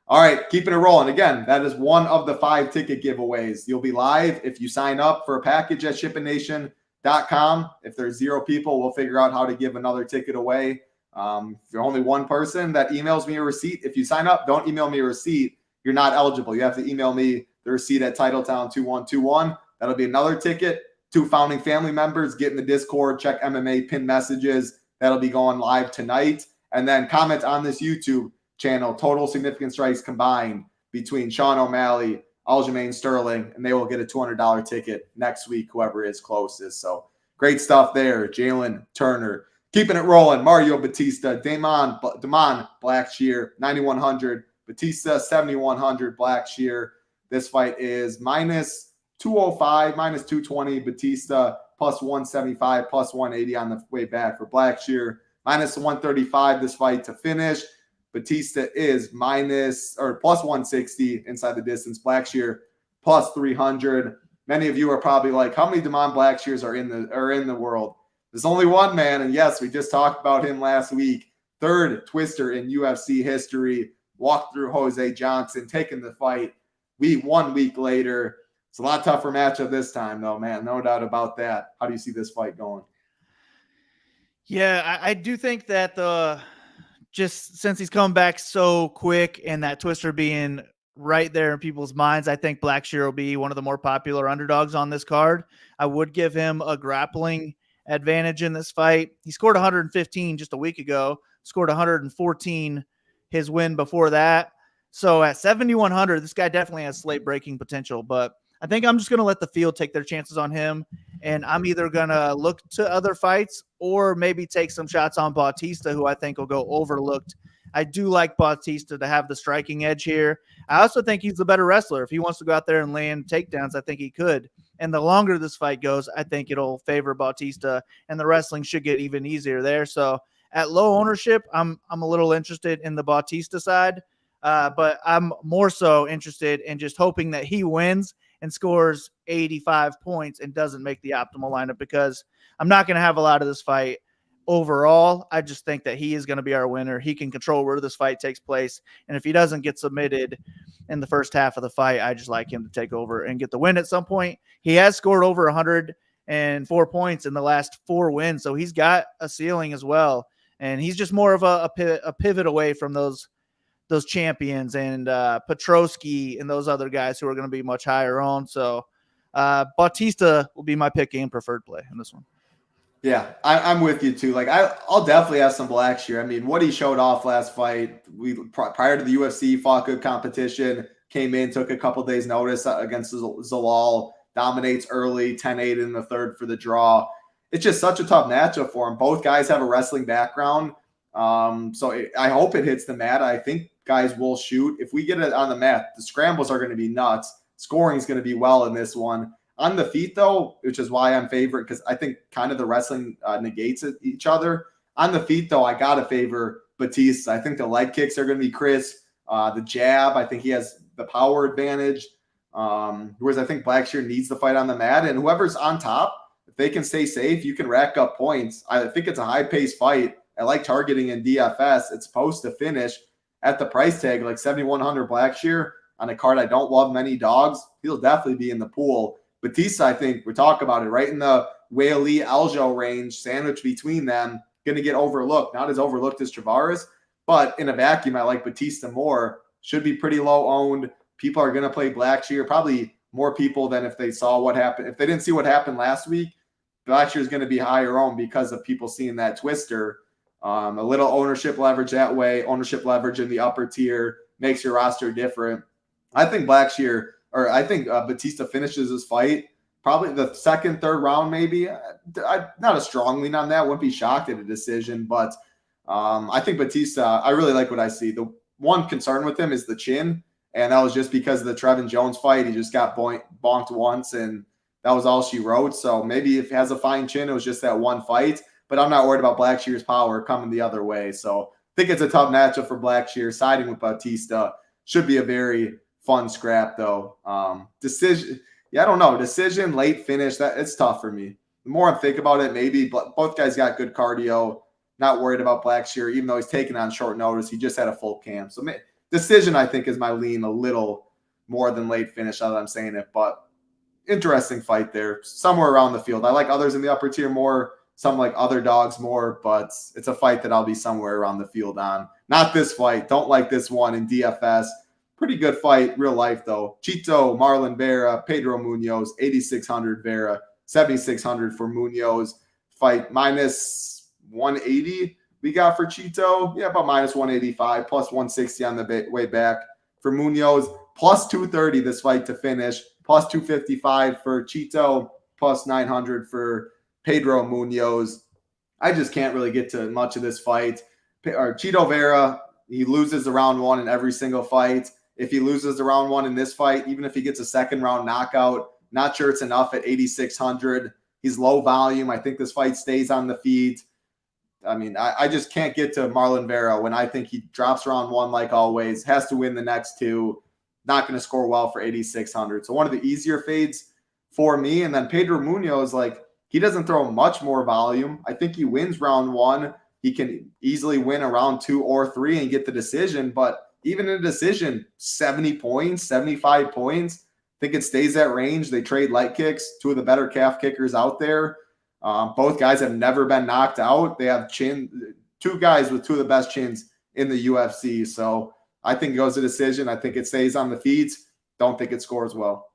B: All right, keeping it rolling. Again, that is one of the 5 ticket giveaways. You'll be live if you sign up for a package at SHIPITNation.com. If there's 0 people, we'll figure out how to give another ticket away. If you're only one person that emails me a receipt, if you sign up, don't email me a receipt. You're not eligible. You have to email me the receipt at Titletown2121. That'll be another ticket. 2 founding family members, get in the Discord, check MMA pin messages. That'll be going live tonight. And then comment on this YouTube channel, total significant strikes combined between Sean O'Malley, Aljamain Sterling, and they will get a $200 ticket next week, whoever is closest. So great stuff there. Jalen Turner. Keeping it rolling. Mario Bautista, Damon Blackshear, 9,100. Bautista, 7,100. Blackshear. This fight is minus 205, minus 220. Bautista plus 175, plus 180 on the way back. For Blackshear, minus 135 this fight to finish. Bautista is plus 160 inside the distance. Blackshear plus 300. Many of you are probably like, how many Damon Blackshears are in the world? There's only one, man. And yes, we just talked about him last week. Third twister in UFC history. Walked through Jose Johnson, taking the fight 1 week later. It's a lot tougher matchup this time, though, man. No doubt about that. How do you see this fight going?
C: Yeah, I do think that just since he's come back so quick and that twister being right there in people's minds, I think Blackshear will be one of the more popular underdogs on this card. I would give him a grappling advantage in this fight. He scored 115 just a week ago, scored 114 his win before that. So at 7,100, this guy definitely has slate breaking potential, but I think I'm just going to let the field take their chances on him. And I'm either going to look to other fights or maybe take some shots on Bautista, who I think will go overlooked. I do like Bautista to have the striking edge here. I also think he's the better wrestler. If he wants to go out there and land takedowns, I think he could. And the longer this fight goes, I think it'll favor Bautista, and the wrestling should get even easier there. So at low ownership, I'm a little interested in the Bautista side, but I'm more so interested in just hoping that he wins and scores 85 points and doesn't make the optimal lineup, because I'm not going to have a lot of this fight overall. I just think that he is going to be our winner. He can control where this fight takes place. And if he doesn't get submitted in the first half of the fight, I just like him to take over and get the win at some point. He has scored over 104 points in the last 4 wins. So he's got a ceiling as well. And he's just more of a pivot away from those champions and Prachowski and those other guys who are going to be much higher on. So Bautista will be my pick and preferred play in this one.
B: Yeah, I'm with you too. Like I'll definitely have some Blackshear. I mean, what he showed off last fight, prior to the UFC, fought good competition, came in, took a couple days notice against Zalal, dominates early, 10-8 in the third for the draw. It's just such a tough matchup for him. Both guys have a wrestling background. So I hope it hits the mat. I think guys will shoot. If we get it on the mat, the scrambles are going to be nuts. Scoring is going to be well in this one. On the feet, though, which is why I'm favorite, because I think kind of the wrestling negates each other. On the feet, though, I got to favor Bautista. I think the leg kicks are going to be crisp. The jab, I think he has the power advantage. Whereas I think Blackshear needs the fight on the mat. And whoever's on top, if they can stay safe, you can rack up points. I think it's a high-paced fight. I like targeting in DFS. It's supposed to finish at the price tag, like 7,100 Blackshear on a card I don't love many dogs. He'll definitely be in the pool. Bautista, I think we talk about it, right in the Whaley Aljo range, sandwich between them, going to get overlooked. Not as overlooked as Tavares, but in a vacuum, I like Bautista more. Should be pretty low owned. People are going to play Blackshear, probably more people than if they saw what happened. If they didn't see what happened last week, Blackshear is going to be higher owned because of people seeing that twister. A little ownership leverage that way, ownership leverage in the upper tier makes your roster different. I think Bautista finishes his fight probably the second, third round, maybe. Not a strong lean on that. Wouldn't be shocked at a decision, but I think Bautista, I really like what I see. The one concern with him is the chin, and that was just because of the Trevin Jones fight. He just got bonked once, and that was all she wrote. So maybe if he has a fine chin, it was just that one fight. But I'm not worried about Blackshear's power coming the other way. So I think it's a tough matchup for Blackshear. Siding with Bautista should be a very fun scrap, though. Decision, I don't know. Decision, late finish, it's tough for me. The more I think about it, maybe both guys got good cardio. Not worried about Blackshear, even though he's taken on short notice. He just had a full camp. So decision, I think, is my lean a little more than late finish, now that I'm saying it. But interesting fight there, somewhere around the field. I like others in the upper tier more. Some like other dogs more, but it's a fight that I'll be somewhere around the field on. Not this fight. Don't like this one in DFS. Pretty good fight, real life, though. Chito, Marlon Vera, Pedro Munoz, 8,600 Vera, 7,600 for Munoz. Fight minus 180 we got for Chito. Yeah, about minus 185, plus 160 on the way back for Munoz. Plus 230 this fight to finish. Plus 255 for Chito. Plus 900 for Pedro Munoz. I just can't really get to much of this fight. Chito Vera, he loses the round one in every single fight. If he loses the round one in this fight, even if he gets a second round knockout, not sure it's enough at 8,600. He's low volume. I think this fight stays on the feet. I mean, I just can't get to Marlon Vera when I think he drops round 1 like always, has to win the next 2, not going to score well for 8,600. So one of the easier fades for me. And then Pedro Munoz, like, he doesn't throw much more volume. I think he wins round 1. He can easily win a round 2 or 3 and get the decision. But even in a decision, 70 points, 75 points, I think it stays that range. They trade light kicks, 2 of the better calf kickers out there. Both guys have never been knocked out. They have 2 guys with 2 of the best chins in the UFC. So I think it goes to decision. I think it stays on the feet. Don't think it scores well.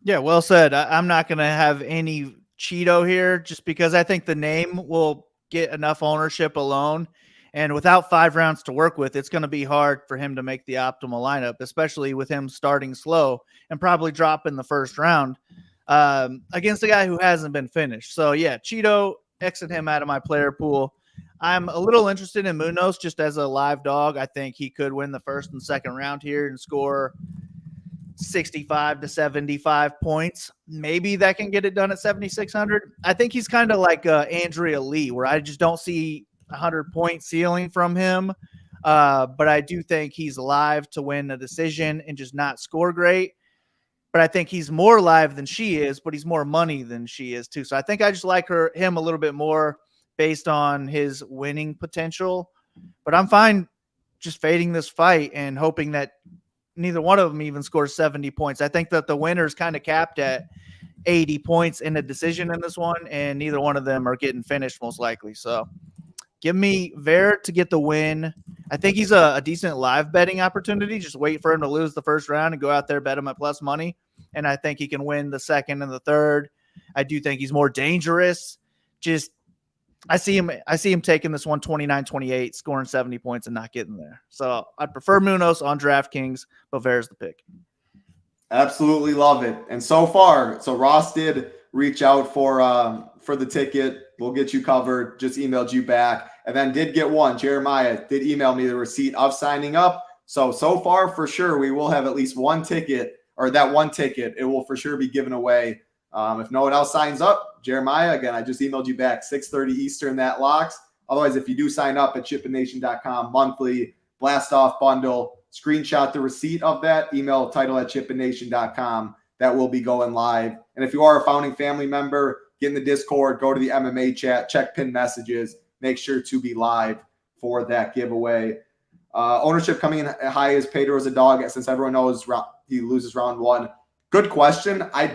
C: Yeah, well said. I'm not going to have any Cheeto here just because I think the name will get enough ownership alone. And without 5 rounds to work with, it's going to be hard for him to make the optimal lineup, especially with him starting slow and probably dropping the first round against a guy who hasn't been finished. So, yeah, Cheeto, exit him out of my player pool. I'm a little interested in Munoz just as a live dog. I think he could win the first and second round here and score 65 to 75 points. Maybe that can get it done at 7,600. I think he's kind of like Andrea Lee, where I just don't see 100-point ceiling from him. But I do think he's live to win a decision and just not score great. But I think he's more live than she is, but he's more money than she is too. So I think I just like him a little bit more based on his winning potential. But I'm fine just fading this fight and hoping that neither one of them even scores 70 points. I think that the winner is kind of capped at 80 points in a decision in this one, and neither one of them are getting finished most likely. So give me Vera to get the win. I think he's a decent live betting opportunity. Just wait for him to lose the first round and go out there, bet him at plus money. And I think he can win the second and the third. I do think he's more dangerous. Just I see him taking this one 29-28, scoring 70 points and not getting there. So I'd prefer Munoz on DraftKings, but Vera's the pick.
B: Absolutely love it. And so far, so Ross did reach out for the ticket. We'll get you covered. Just emailed you back. And then did get one. Jeremiah did email me the receipt of signing up. So far, for sure, we will have at least one ticket, or that one ticket. It will for sure be given away. If no one else signs up, Jeremiah, again, I just emailed you back, 6:30 Eastern, that locks. Otherwise, if you do sign up at SHIPITNation.com monthly, blast off bundle, screenshot the receipt of that, email title at SHIPITNation.com. That will be going live. And if you are a founding family member, get in the Discord, go to the MMA chat, check pinned messages, make sure to be live for that giveaway. Ownership coming in high as Pedro as a dog, since everyone knows he loses round 1. Good question. I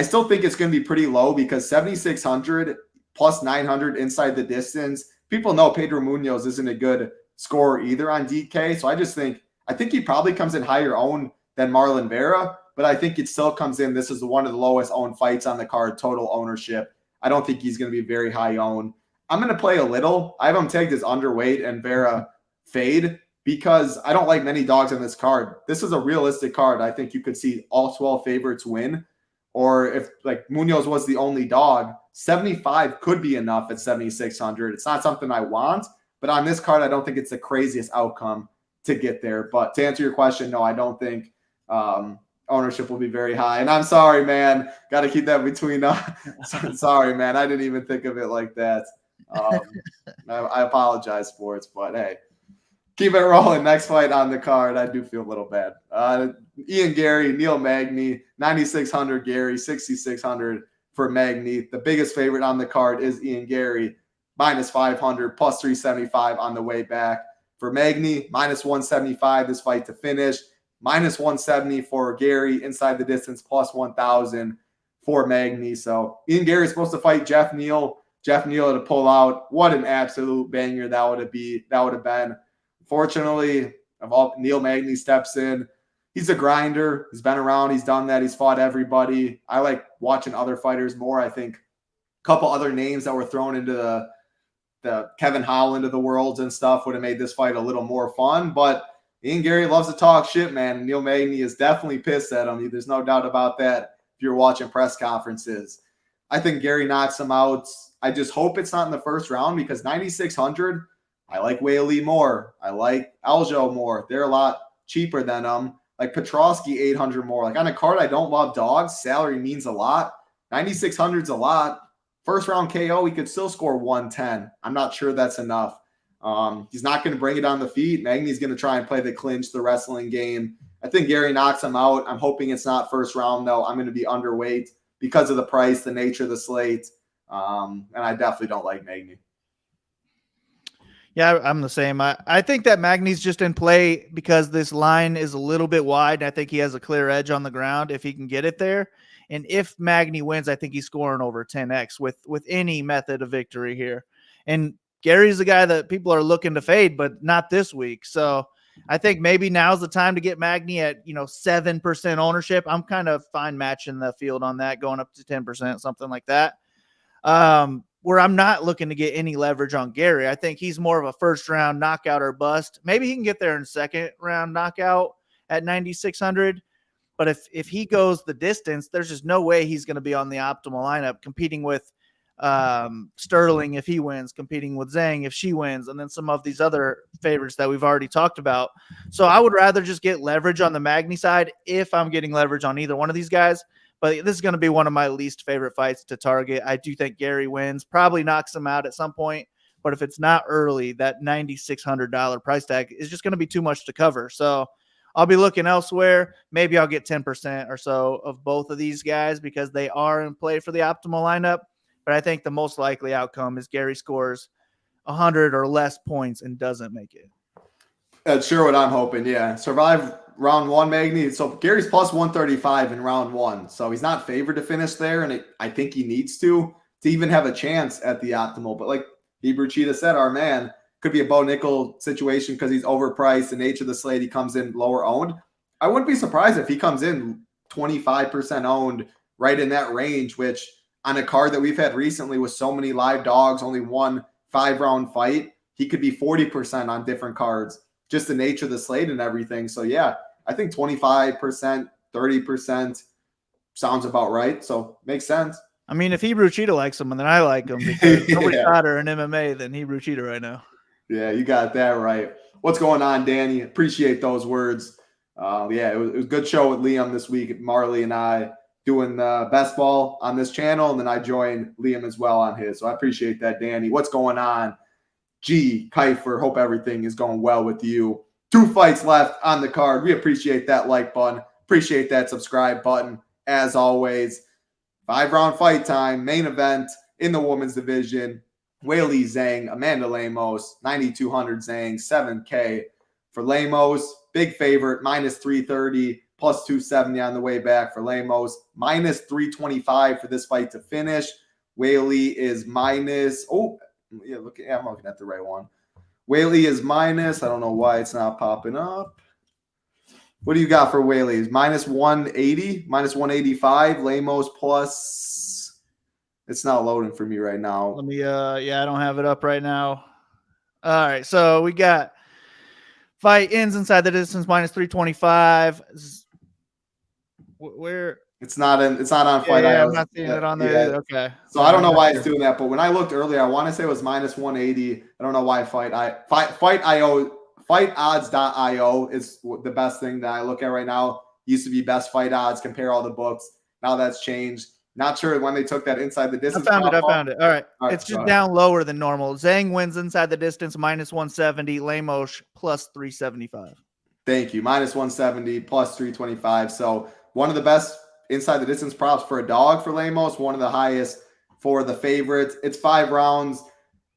B: still think it's going to be pretty low because 7,600 plus 900 inside the distance. People know Pedro Munoz isn't a good scorer either on DK. So I think he probably comes in higher owned than Marlon Vera, but I think it still comes in. This is one of the lowest owned fights on the card, total ownership. I don't think he's going to be very high owned. I'm going to play a little. I have him tagged as underweight and Vera fade because I don't like many dogs on this card. This is a realistic card. I think you could see all 12 favorites win. Or if like Munoz was the only dog, 75 could be enough at 7,600. It's not something I want, but on this card, I don't think it's the craziest outcome to get there. But to answer your question, no, I don't think ownership will be very high. And I'm sorry, man. Got to keep that between us. Sorry, man. I didn't even think of it like that. I apologize for it, but hey, keep it rolling. Next fight on the card. I do feel a little bad. Ian Gary, Neil Magni, 9,600 Gary, 6,600 for Magni. The biggest favorite on the card is Ian Gary, minus 500, plus 375 on the way back. For Magni, minus 175 this fight to finish, minus 170 for Gary, inside the distance, plus 1,000 for Magni. So Ian Gary is supposed to fight Jeff Neal. Jeff Neal to pull out. What an absolute banger that would have been. Fortunately, Neil Magny steps in. He's a grinder. He's been around. He's done that. He's fought everybody. I like watching other fighters more. I think a couple other names that were thrown into the Kevin Holland of the worlds and stuff would have made this fight a little more fun. But Ian Gary loves to talk shit, man. And Neil Magny is definitely pissed at him. There's no doubt about that if you're watching press conferences. I think Gary knocks him out. I just hope it's not in the first round because 9,600, I like Whaley more. I like Aljo more. They're a lot cheaper than like Prachowski 800 more. Like on a card I don't love dogs, salary means a lot. 9,600 is a lot. First round KO, he could still score 110. I'm not sure that's enough. He's not going to bring it on the feet. Magni's going to try and play the clinch, the wrestling game. I think Gary knocks him out. I'm hoping it's not first round, though. I'm going to be underweight because of the price, the nature of the slate. And I definitely don't like Magni.
C: Yeah, I'm the same. I think that Magni's just in play because this line is a little bit wide. I think he has a clear edge on the ground if he can get it there. And if Magni wins, I think he's scoring over 10x with any method of victory here. And Gary's the guy that people are looking to fade, but not this week. So I think maybe now's the time to get Magni at 7% ownership. I'm kind of fine matching the field on that, going up to 10%, something like that. Where I'm not looking to get any leverage on Gary. I think he's more of a first round knockout or bust. Maybe he can get there in second round knockout at 9,600. But if he goes the distance, there's just no way he's going to be on the optimal lineup competing with Sterling if he wins, competing with Zhang if she wins, and then some of these other favorites that we've already talked about. So I would rather just get leverage on the Magni side if I'm getting leverage on either one of these guys. But this is going to be one of my least favorite fights to target. I do think Gary wins, probably knocks him out at some point. But if it's not early, that $9,600 price tag is just going to be too much to cover. So I'll be looking elsewhere. Maybe I'll get 10% or so of both of these guys because they are in play for the optimal lineup. But I think the most likely outcome is Gary scores 100 or less points and doesn't make it.
B: That's sure what I'm hoping, yeah. Survive round one, Magni. So Gary's plus 135 in round one. So he's not favored to finish there, and I think he needs to even have a chance at the optimal. But like Hebrew Cheetah said, our man, could be a Bo Nickel situation because he's overpriced. The nature of the slate, he comes in lower owned. I wouldn't be surprised if he comes in 25% owned, right in that range, which on a card that we've had recently with so many live dogs, only one 5-round fight, he could be 40% on different cards, just the nature of the slate and everything. So yeah, I think 25%, 30% sounds about right. So makes sense.
C: I mean, if Hebrew Cheetah likes him, then I like him because nobody's hotter in MMA than Hebrew Cheetah right now.
B: Yeah, you got that right. What's going on, Danny? Appreciate those words. Yeah, it was a good show with Liam this week. Marley and I doing the best ball on this channel, and then I joined Liam as well on his. So I appreciate that, Danny. What's going on? G. Kiefer, hope everything is going well with you. 2 fights left on the card. We appreciate that like button. Appreciate that subscribe button. As always, 5-round fight time, main event in the women's division. Weili Zhang, Amanda Lemos, 9,200 Zhang, 7K for Lemos. Big favorite, minus 330, plus 270 on the way back for Lemos. Minus 325 for this fight to finish. Weili is minus, I'm looking at the right one. Weili is minus, I don't know why it's not popping up. What do you got for Weili? Is minus 180, minus 185, Lemos plus... It's not loading for me right now.
C: Let me, I don't have it up right now. All right, so we got fight ends inside the distance, minus 325. Where?
B: It's not on fight.
C: Yeah, I'm not seeing it on there either. Okay.
B: So I don't know why it's doing that, but when I looked earlier, I want to say it was minus 180. I don't know why FightOdds.io is the best thing that I look at right now. Used to be best fight odds, compare all the books. Now that's changed. Not sure when they took that inside the distance.
C: I found it. All right. It's just down lower than normal. Zhang wins inside the distance, minus 170. Lemos plus 375.
B: Thank you. Minus 170, plus 325. So one of the best inside the distance props for a dog for Lemos. One of the highest for the favorites. It's 5 rounds.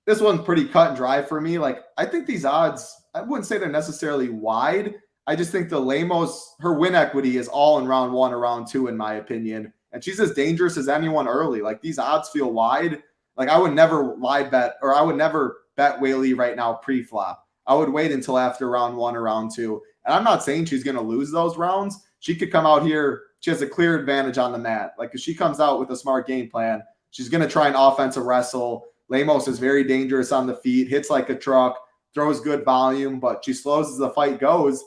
B: This one's pretty cut and dry for me. Like, I think these odds, I wouldn't say they're necessarily wide. I just think the Lemos, her win equity is all in round 1 or round 2, in my opinion. And she's as dangerous as anyone early. Like, these odds feel wide. Like, I would never bet Weili right now pre-flop. I would wait until after round 1 or round 2. And I'm not saying she's going to lose those rounds. She could come out here. She has a clear advantage on the mat. Like, if she comes out with a smart game plan, she's going to try an offensive wrestle. Lemos is very dangerous on the feet, hits like a truck, throws good volume, but she slows as the fight goes.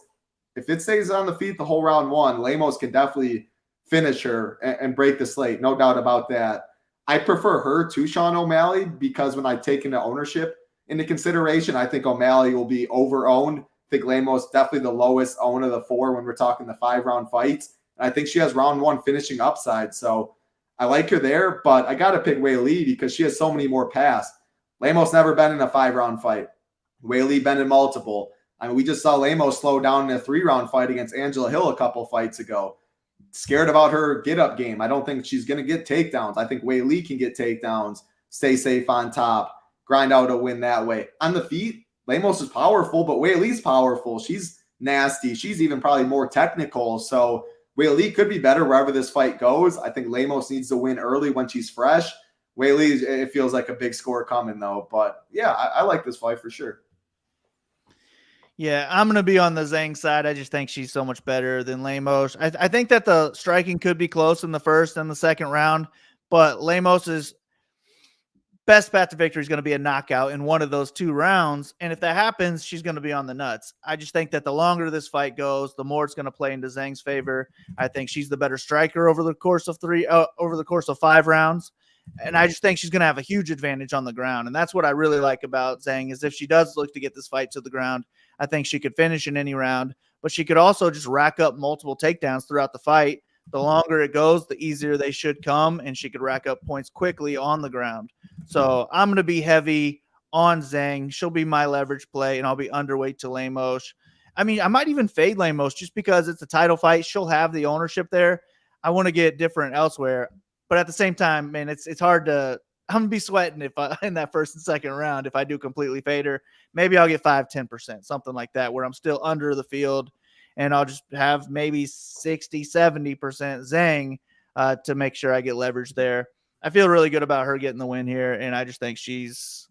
B: If it stays on the feet the whole round 1, Lemos can definitely finish her and break the slate. No doubt about that. I prefer her to Sean O'Malley because when I take into ownership into consideration, I think O'Malley will be over-owned. I think Lemos definitely the lowest own of the 4 when we're talking the 5-round fights. And I think she has round 1 finishing upside. So I like her there, but I got to pick Weili because she has so many more paths. Lemos never been in a 5-round fight. Weili been in multiple. I mean, we just saw Lemos slow down in a 3-round fight against Angela Hill a couple fights ago. Scared about her get-up game. I don't think she's going to get takedowns. I think Weili can get takedowns, stay safe on top, grind out a win that way. On the feet, Lemos is powerful, but Weili's powerful. She's nasty. She's even probably more technical. So Weili could be better wherever this fight goes. I think Lemos needs to win early when she's fresh. Weili, it feels like a big score coming, though. But, yeah, I like this fight for sure.
C: Yeah, I'm going to be on the Zhang side. I just think she's so much better than Lemos. I think that the striking could be close in the first and the second round, but Lemos's best path to victory is going to be a knockout in one of those 2 rounds. And if that happens, she's going to be on the nuts. I just think that the longer this fight goes, the more it's going to play into Zhang's favor. I think she's the better striker over the course of 5 rounds. And I just think she's going to have a huge advantage on the ground. And that's what I really like about Zhang is if she does look to get this fight to the ground, I think she could finish in any round, but she could also just rack up multiple takedowns throughout the fight. The longer it goes, the easier they should come, and she could rack up points quickly on the ground. So I'm going to be heavy on Zhang. She'll be my leverage play, and I'll be underweight to Lemos. I mean, I might even fade Lemos just because it's a title fight. She'll have the ownership there. I want to get different elsewhere. But at the same time, man, it's hard to – I'm going to be sweating if in that first and second round if I do completely fade her. Maybe I'll get 5-10%, something like that, where I'm still under the field, and I'll just have maybe 60-70% Zhang to make sure I get leverage there. I feel really good about her getting the win here, and I just think she's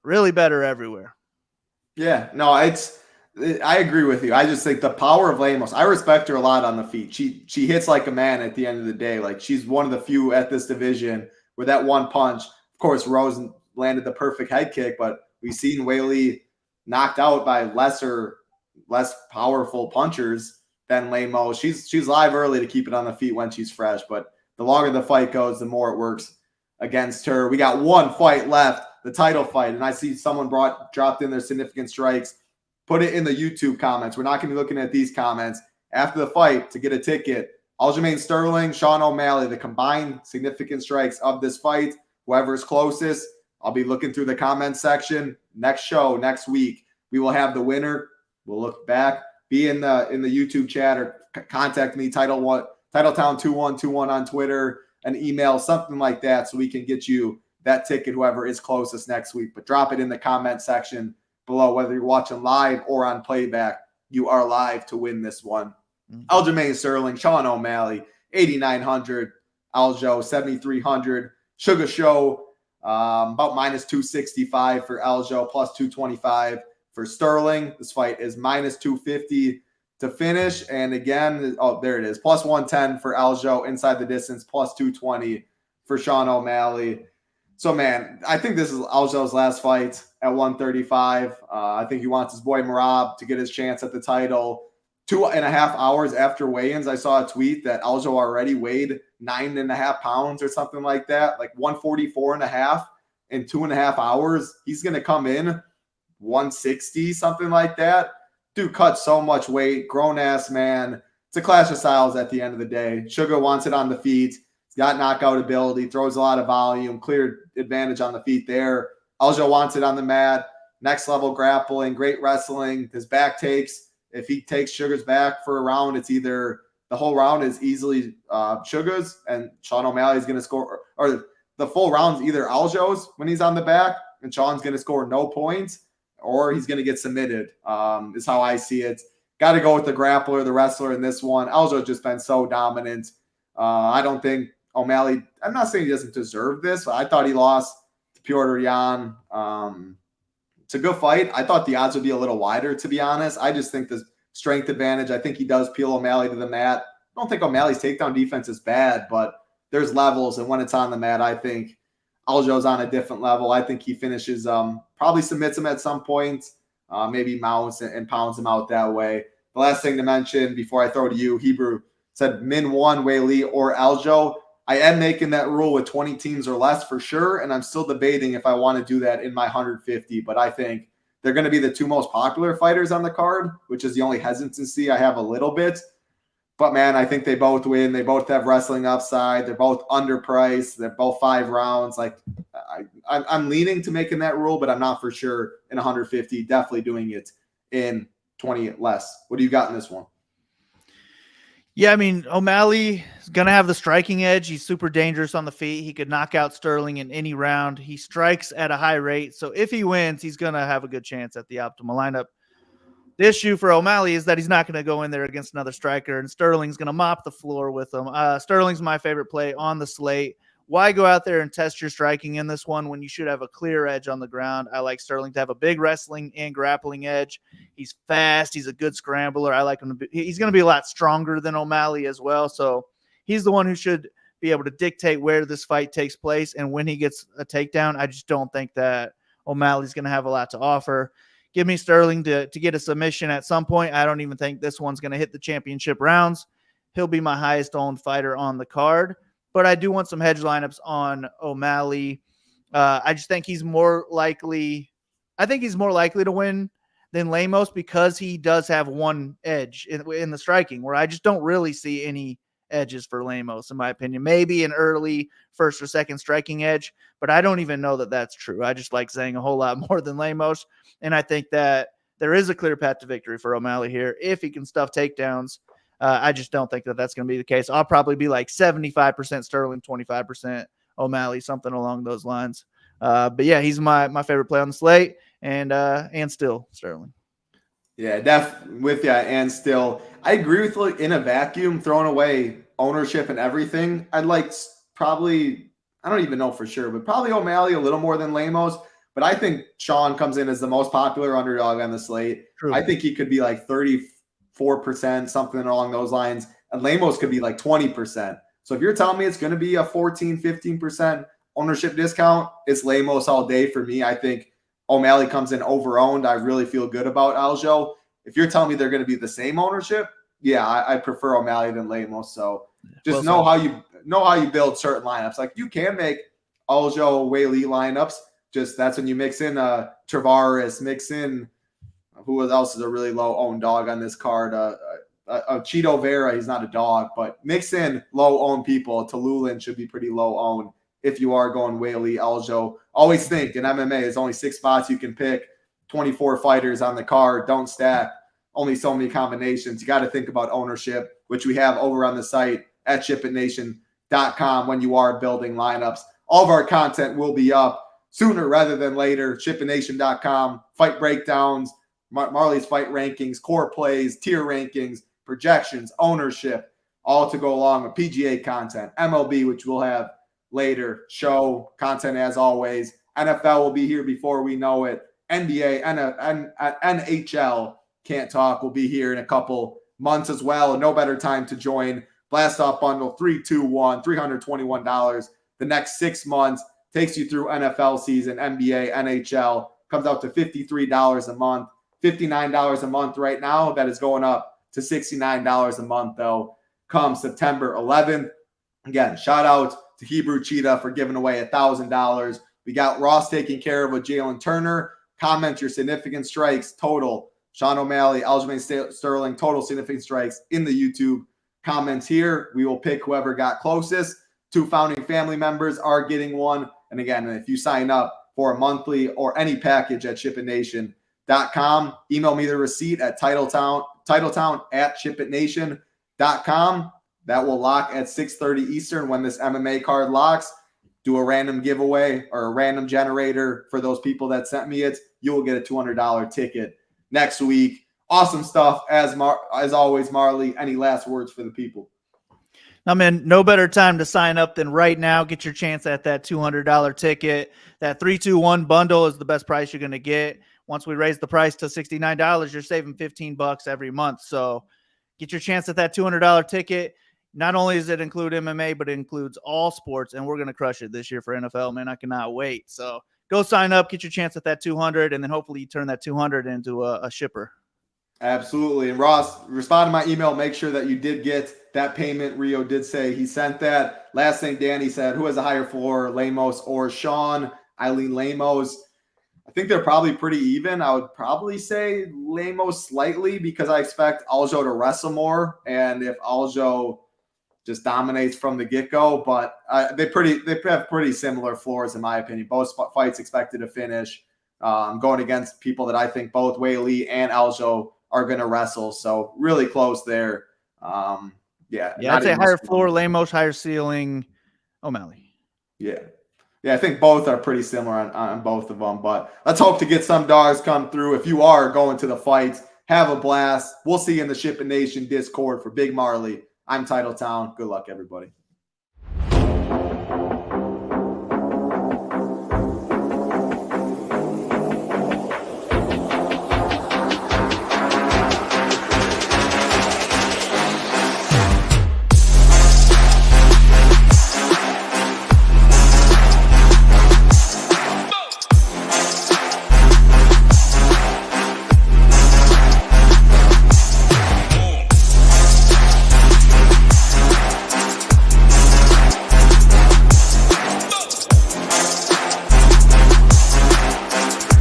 C: really better everywhere.
B: Yeah, no, I agree with you. I just think the power of Lemos, I respect her a lot on the feet. She hits like a man at the end of the day. Like, she's one of the few at this division where that one punch, of course, Rose landed the perfect head kick, but we've seen Weili knocked out by less powerful punchers than Lemos. She's live early to keep it on the feet when she's fresh, but the longer the fight goes, the more it works against her. We got one fight left, the title fight, and I see someone dropped in their significant strikes. Put it in the YouTube comments. We're not going to be looking at these comments. After the fight, to get a ticket, Aljamain Sterling, Sean O'Malley, the combined significant strikes of this fight. Whoever's closest, I'll be looking through the comment section. Next show, next week, we will have the winner. We'll look back. Be in the YouTube chat or contact me, Titletown2121 on Twitter, an email, something like that, so we can get you that ticket, whoever is closest next week. But drop it in the comment section below, whether you're watching live or on playback. You are live to win this one. Aljamain Sterling, Sean O'Malley, 8,900. Aljo, 7,300. Sugar Show, about minus 265 for Aljo, plus 225 for Sterling. This fight is minus 250 to finish. And again, oh, there it is. Plus 110 for Aljo, inside the distance, plus 220 for Sean O'Malley. So, man, I think this is Aljo's last fight at 135. I think he wants his boy Merab to get his chance at the title. 2.5 hours after weigh-ins, I saw a tweet that Aljo already weighed 9.5 pounds or something like that, like 144.5 in 2.5 hours. He's going to come in 160, something like that. Dude cut so much weight, grown-ass man. It's a clash of styles at the end of the day. Sugar wants it on the feet. He's got knockout ability, throws a lot of volume, clear advantage on the feet there. Aljo wants it on the mat. Next level grappling, great wrestling. His back takes. If he takes Sugar's back for a round, it's either the whole round is easily Sugar's and Sean O'Malley is going to score, or the full round's either Aljo's when he's on the back and Sean's going to score no points, or he's going to get submitted, is how I see it. Got to go with the grappler, the wrestler in this one. Aljo's just been so dominant. I don't think O'Malley, I'm not saying he doesn't deserve this. I thought he lost to Piotr Jan. It's a good fight. I thought the odds would be a little wider, to be honest. I just think the strength advantage, I think he does peel O'Malley to the mat. I don't think O'Malley's takedown defense is bad, but there's levels, and when it's on the mat, I think Aljo's on a different level. I think he finishes, probably submits him at some point, maybe mounts and pounds him out that way. The last thing to mention before I throw to you, Hebrew said Min 1, Weili, or Aljo. I am making that rule with 20 teams or less for sure, and I'm still debating if I want to do that in my 150, but I think they're going to be the two most popular fighters on the card, which is the only hesitancy I have a little bit. But, man, I think they both win. They both have wrestling upside. They're both underpriced. They're both 5 rounds. Like, I'm leaning to making that rule, but I'm not for sure in 150. Definitely doing it in 20 less. What do you got in this one?
C: Yeah, I mean, O'Malley is going to have the striking edge. He's super dangerous on the feet. He could knock out Sterling in any round. He strikes at a high rate. So if he wins, he's going to have a good chance at the optimal lineup. The issue for O'Malley is that he's not going to go in there against another striker, and Sterling's going to mop the floor with him. Sterling's my favorite play on the slate. Why go out there and test your striking in this one when you should have a clear edge on the ground? I like Sterling to have a big wrestling and grappling edge. He's fast. He's a good scrambler. I like him to be, he's going to be a lot stronger than O'Malley as well. So he's the one who should be able to dictate where this fight takes place. And when he gets a takedown, I just don't think that O'Malley's going to have a lot to offer. Give me Sterling to get a submission at some point. I don't even think this one's going to hit the championship rounds. He'll be my highest owned fighter on the card. But I do want some hedge lineups on O'Malley. I just think he's more likely. I think he's more likely to win than Lemos because he does have one edge in the striking, where I just don't really see any edges for Lemos, in my opinion. Maybe an early first or second striking edge, but I don't even know that that's true. I just like saying a whole lot more than Lemos, and I think that there is a clear path to victory for O'Malley here if he can stuff takedowns. I just don't think that that's going to be the case. I'll probably be like 75% Sterling, 25% O'Malley, something along those lines. But yeah, he's my favorite play on the slate, and still Sterling.
B: Yeah, with you, and still, I agree with you. In a vacuum, throwing away ownership and everything, I'd like probably, I don't even know for sure, but probably O'Malley a little more than Lemos. But I think Sean comes in as the most popular underdog on the slate. True. I think he could be like 34%, something along those lines. And Lemos could be like 20%. So if you're telling me it's going to be a 14, 15% ownership discount, it's Lemos all day for me. I think O'Malley comes in over-owned. I really feel good about Aljo. If you're telling me they're going to be the same ownership, yeah, I prefer O'Malley than know how you build certain lineups. Like you can make Aljo, Weili lineups. Just that's when you mix in Tavares, mix in who else is a really low-owned dog on this card. Cheeto Vera, he's not a dog, but mix in low-owned people. Talulin should be pretty low-owned if you are going Weili, Aljo. Always think in MMA, there's only 6 spots you can pick, 24 fighters on the card. Don't stack. Only so many combinations. You got to think about ownership, which we have over on the site at SHIPITNation.com when you are building lineups. All of our content will be up sooner rather than later. SHIPITNation.com, fight breakdowns, Marley's fight rankings, core plays, tier rankings, projections, ownership, all to go along with PGA content, MLB, which we'll have later, show content as always. NFL will be here before we know it. NBA, NHL, can't talk, will be here in a couple months as well. No better time to join. Blast Off Bundle 321, $321. The next 6 months takes you through NFL season, NBA, NHL, comes out to $53 a month. $59 a month right now. That is going up to $69 a month, though, come September 11th. Again, shout out to Hebrew Cheetah for giving away $1,000. We got Ross taking care of with Jalen Turner. Comment your significant strikes total. Sean O'Malley, Aljamain Sterling, total significant strikes in the YouTube comments here. We will pick whoever got closest. 2 founding family members are getting one. And again, if you sign up for a monthly or any package at ShipItNation.com, email me the receipt at Titletown at ShipItNation.com. That will lock at 6:30 Eastern when this MMA card locks. Do a random giveaway or a random generator for those people that sent me it. You will get a $200 ticket next week. Awesome stuff as always, Marley. Any last words for the people?
C: I mean, no better time to sign up than right now. Get your chance at that $200 ticket. That 321 bundle is the best price you're going to get. Once we raise the price to $69, you're saving $15 every month. So get your chance at that $200 ticket. Not only does it include MMA, but it includes all sports, and we're going to crush it this year for NFL, man. I cannot wait. So go sign up, get your chance at that 200, and then hopefully you turn that 200 into a shipper.
B: Absolutely. And Ross, respond to my email. Make sure that you did get that payment. Rio did say he sent that. Last thing Danny said, who has a higher floor, Lemos or Sean? Eileen Lemos. I think they're probably pretty even. I would probably say Lemos slightly because I expect Aljo to wrestle more. And if Aljo just dominates from the get-go, but they have pretty similar floors in my opinion. Both fights expected to finish. Going against people that I think both Weili and Aljo are going to wrestle. So really close there. Yeah,
C: I'd say higher floor, Lemos, higher ceiling, O'Malley.
B: Yeah, I think both are pretty similar on both of them. But let's hope to get some dogs come through. If you are going to the fights, have a blast. We'll see you in the SHIPIT Nation Discord for Big Marley. I'm Titletown. Good luck, everybody.